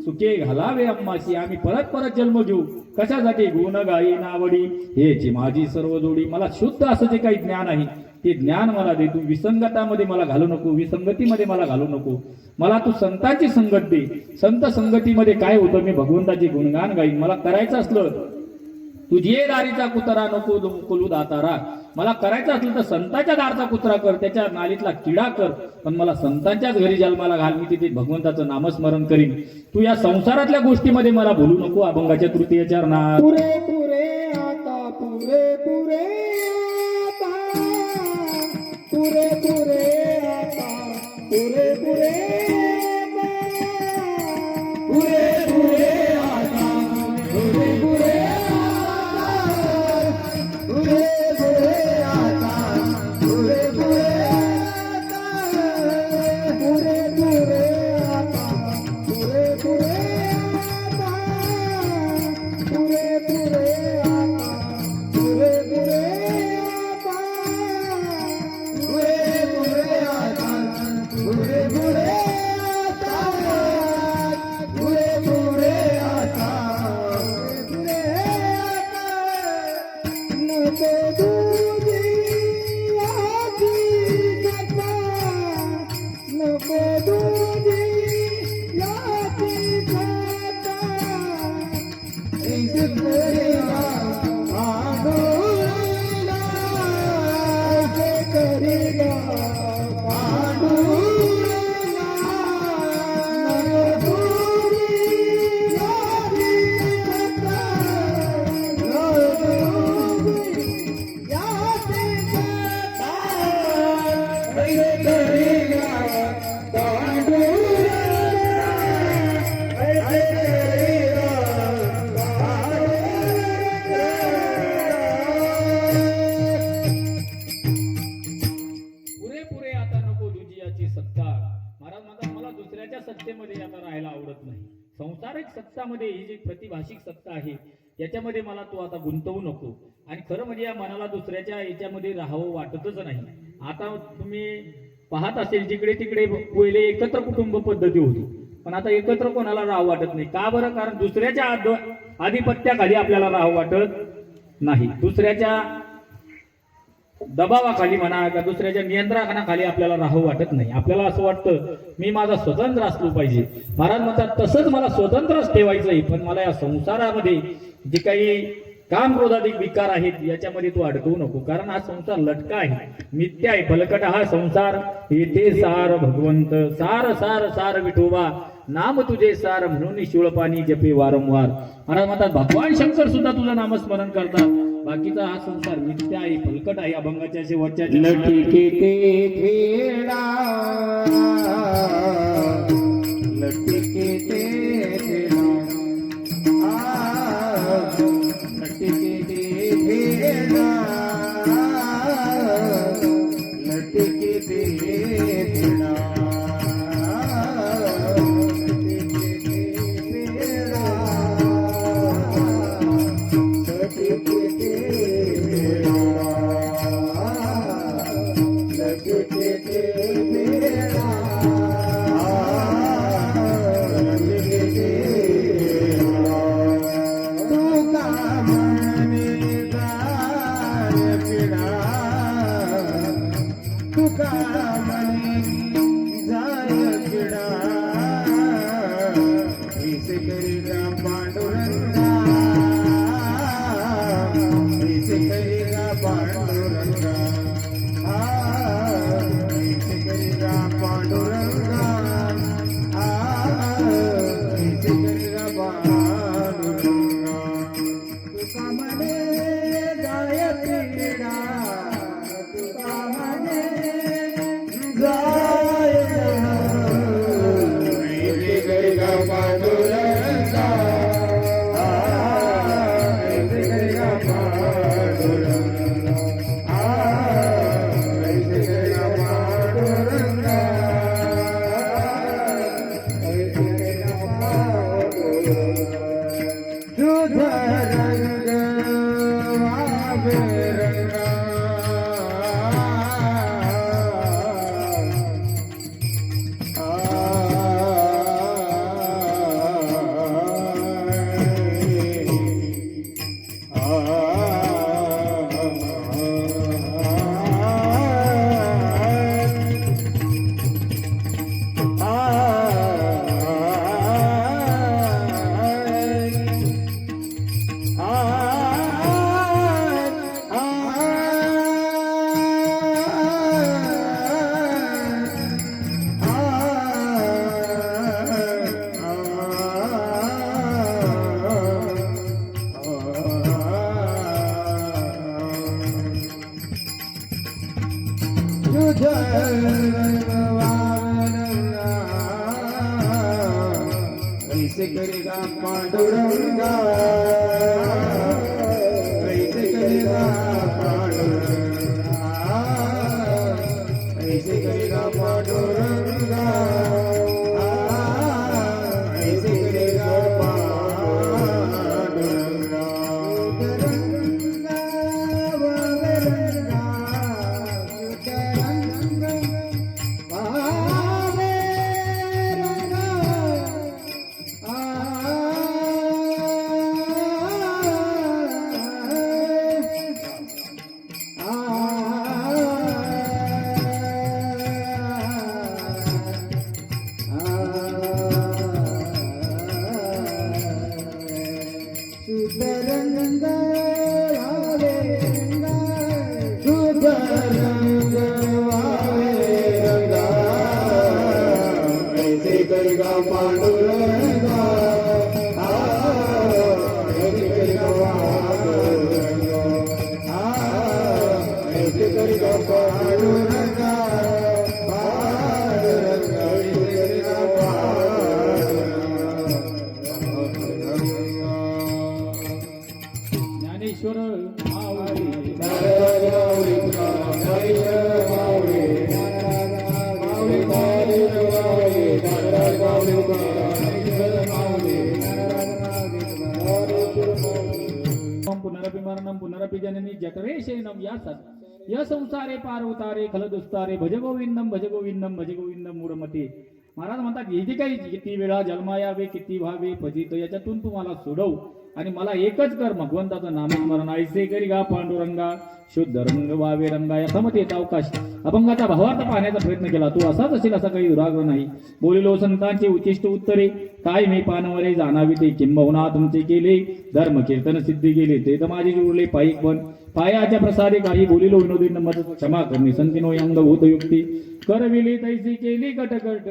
Speaker 1: सुखे घालावे अम्माशी. आम्ही परत परत जन्म घेऊ कशासाठी, गुण गाई नावडी हेची माझी सर्व जोडी. मला शुद्ध असं जे काही ज्ञान आहे ते ज्ञान मला दे. तू विसंगतामध्ये मला घालू नको, विसंगतीमध्ये मला घालू नको. मला तू संतांची संगत दे. संत संगतीमध्ये काय होतं, मी भगवंताचे गुणगान गाईन. मला करायचं असलं तुझे दारीचा कुत्रा नको कुलू दातारा. मला करायचं असलं तर संतांच्या दारचा कुत्रा कर, त्याच्या नालीतला किडा कर, पण मला संतांच्याच घरी जन्माला घाल. मी तिथे भगवंताचं नामस्मरण करीन. तू या संसारातल्या गोष्टीमध्ये मला बोलू नको. अभंगाच्या तृतीय चरणात
Speaker 2: पुरे पुरे आता, पुरे पुरे आता, पुरे पुरे आता, पुरे पुरे पुरे पुरे आता, पुरे पुरे पुरे पुरे आता, पुरे पुरे आता, पुरे पुरे आता, पुरे पुरे आता, पुरे पुरे आता, पुरे पुरे आता, पुरे पुरे आता, पुरे पुरे आता, पुरे पुरे आता, पुरे आता. नको तुझी याची कथा, नको तुझी याची कथा. करीला पांडुरंगा, करीला पांडुरंगा. नको तुझी याची कथा, नको तुझी याची कथा. करीला पांडुरंगा,
Speaker 1: पुरेपुरे आता नको तुझी याची सत्ता. महाराज म्हणतात, मला दुसऱ्याच्या सत्तेमध्ये आता राहायला आवडत नाही. संसारिक सत्तामध्ये ही जी प्रतिभाषिक सत्ता आहे याच्यामध्ये मला तू आता गुंतवू नको. आणि खरं म्हणजे या मनाला दुसऱ्याच्या याच्यामध्ये राहावं वाटतच नाही. आता तुम्ही पाहत असेल, जिकडे तिकडे पहिले एकत्र कुटुंब पद्धती होती, पण आता एकत्र कोणाला राहावं वाटत नाही. का बरं? कारण दुसऱ्याच्या आधिपत्याखाली आपल्याला राहावं वाटत नाही. दुसऱ्याच्या दबावाखाली म्हणा का दुसऱ्याच्या नियंत्रणाखाली आपल्याला राहू वाटत नाही. आपल्याला असं वाटतं मी माझा स्वतंत्र असलो पाहिजे. महाराज म्हणतात तसंच मला स्वतंत्रच ठेवायचंय, पण मला या संसारामध्ये जे काही काम क्रोधाधिक विकार आहेत याच्यामध्ये तू अडकवू नको, कारण हा संसार लटका आहे, मिथ्या आहे, फलकट हा संसार. येथे सार भगवंत सार सार सार विठोबा, नाम तुझे सार म्हणून शिवळपाणी जपे वारंवार. महाराज म्हणतात भगवान शंकर सुद्धा तुझं नामस्मरण करतात. बाकीचा हा संसार मिथ्या आहे, फलकट आहे. अभंगाच्या शेवटच्या
Speaker 2: लटके ते खेळा, लटके ते खेळा, लटके ते खेळा, लटके ते खेळा, कैसे करेगा पांडुरंगा, कैसे करेगा पांडुरंगा, कैसे करेगा पांडुरंगा, कैसे करेगा पांडुरंगा. रंगा रंगा
Speaker 1: ज्ञानेश्वर माऊली पुनरपि मरणं पुनरपि जननी जठरे शयनं या संसारे पार उतारे खल दुस्तारे भज गोविंदम भज गोविंदम भज गोविंदम मूढमते. महाराज म्हणतात हे जे काही किती वेळा जन्मायावे किती व्हावे फजित याच्यातून तू मला सोडव आणि मला एकच कर भगवंताचं नामस्मरण ऐसे करी गा पांडुरंगा शुद्ध रंग वावे रंगा यथामत येत अवकाश अभंगाचा भावार्थ पाहण्याचा प्रयत्न केला तू असाच असेल असा काही दुराग्रह नाही बोलिलो संतांचे उचिष्ट उत्तरे काय मी पानवरे जाणावी ते किंबहुना तुमचे केले धर्म कीर्तन सिद्धी केले ते तर माझे जुळले पायिक पण पायाच्या प्रसादे काही बोलिलो विनोदी मत क्षमा करणे संतीनो अंग भूत युक्ती करविली तैसी केली कटकट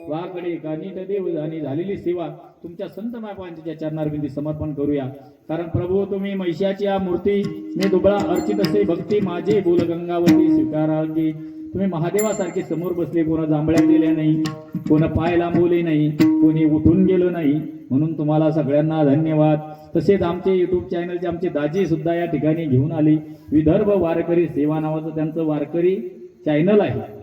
Speaker 1: वाकडे का नीट देवदानी झालेली सेवा तुमच्या संत मापांच्या चरणारविंदी समर्पण करूया कारण प्रभू तुम्ही महिषाची मूर्ती मी दुबळा अर्चित असे भक्ती माझे बोल गंगावती स्वीकारागी तुम्ही महादेवासारखे समोर बसले कोणा जांभळ्या गेल्या नाही कोणा पाय लांबवले नाही कोणी उठून गेलो नाही म्हणून तुम्हाला सगळ्यांना धन्यवाद तसेच आमचे युट्यूब चॅनलचे आमचे दाजी सुद्धा या ठिकाणी घेऊन आले विदर्भ वारकरी सेवा नावाचं त्यांचं वारकरी चॅनल आहे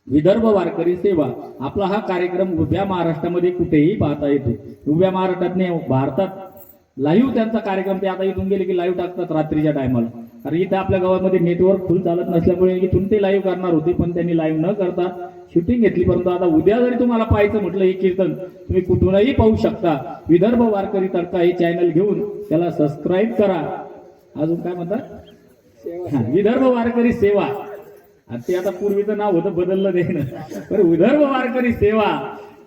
Speaker 1: विदर्भ वारकरी सेवा आपला हा कार्यक्रम उभ्या महाराष्ट्रामध्ये कुठेही पाहता येतो उभ्या महाराष्ट्रात भारतात लाईव्ह त्यांचा कार्यक्रम ते आता इथून गेले की लाईव्ह टाकतात रात्रीच्या टायमाला कारण इथं आपल्या गावामध्ये नेटवर्क फुल चालत नसल्यामुळे इथून ते लाईव्ह करणार होते पण त्यांनी लाईव्ह न करता शूटिंग घेतली परंतु आता उद्या जरी तुम्हाला पाहायचं म्हटलं हे कीर्तन तुम्ही कुठूनही पाहू शकता विदर्भ वारकरी तडका हे चॅनल घेऊन त्याला सबस्क्राईब करा अजून काय म्हणतात विदर्भ वारकरी सेवा ते आता पूर्वीचं नाव होतं बदललं देणं पण विदर्भ वारकरी सेवा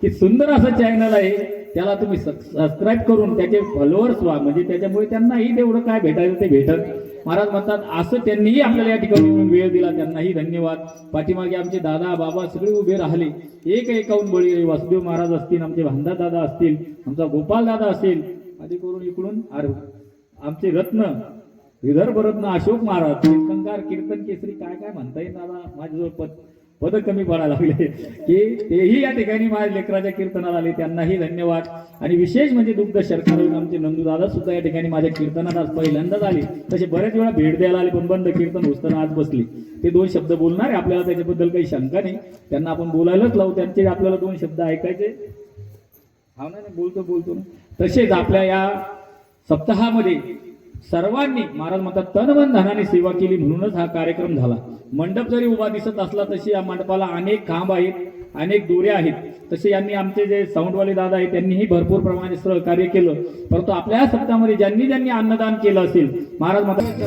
Speaker 1: की सुंदर असं चॅनल आहे त्याला तुम्ही सबस्क्राईब करून त्याचे फॉलोअर्स व्हा म्हणजे त्याच्यामुळे त्यांनाही तेवढं काय भेटायचं ते भेटत महाराज म्हणतात असं त्यांनीही आपल्याला या ठिकाणी वेळ दिला त्यांनाही धन्यवाद पाठीमागे आमचे दादा बाबा सगळे उभे राहिले एक एकाहून बळी वासुदेव महाराज असतील आमचे भांडा दादा असतील आमचा गोपाल दादा असेल आधी करून इकडून आमचे रत्न विदर्भ रत्न अशोक महाराज कीर्तनकार कीर्तन केसरी काय काय म्हणता येईल दादा माझ्याजवळ पद कमी पडायला लागले की तेही या ठिकाणी माझ्या लेकराच्या कीर्तनाला आले त्यांनाही धन्यवाद आणि विशेष म्हणजे दुग्ध शर्करा आमचे नंदू दादा सुद्धा या ठिकाणी माझ्या कीर्तनात आज पहिल्यांदाच आले तसे बरेच वेळा भेट द्यायला आले पण बंद कीर्तन होताना आज बसले ते 2 शब्द बोलणार आहे आपल्याला त्याच्याबद्दल काही शंका नाही त्यांना आपण बोलायलाच लावू त्यांचे आपल्याला 2 शब्द ऐकायचे हा नाही बोलतो तसेच आपल्या या सप्ताहामध्ये सर्वांनी महाराज म्हणतात तन मन धनाने सेवा केली म्हणूनच हा कार्यक्रम झाला मंडप जरी उभा दिसत असला तशी या मंडपाला अनेक खांब आहेत अनेक दोऱ्या आहेत तसे यांनी आमचे जे साऊंडवाले दादा आहेत त्यांनीही भरपूर प्रमाणे सहकार्य केलं परंतु आपल्या या सप्ताहामध्ये ज्यांनी ज्यांनी अन्नदान केलं असेल महाराज म्हणतात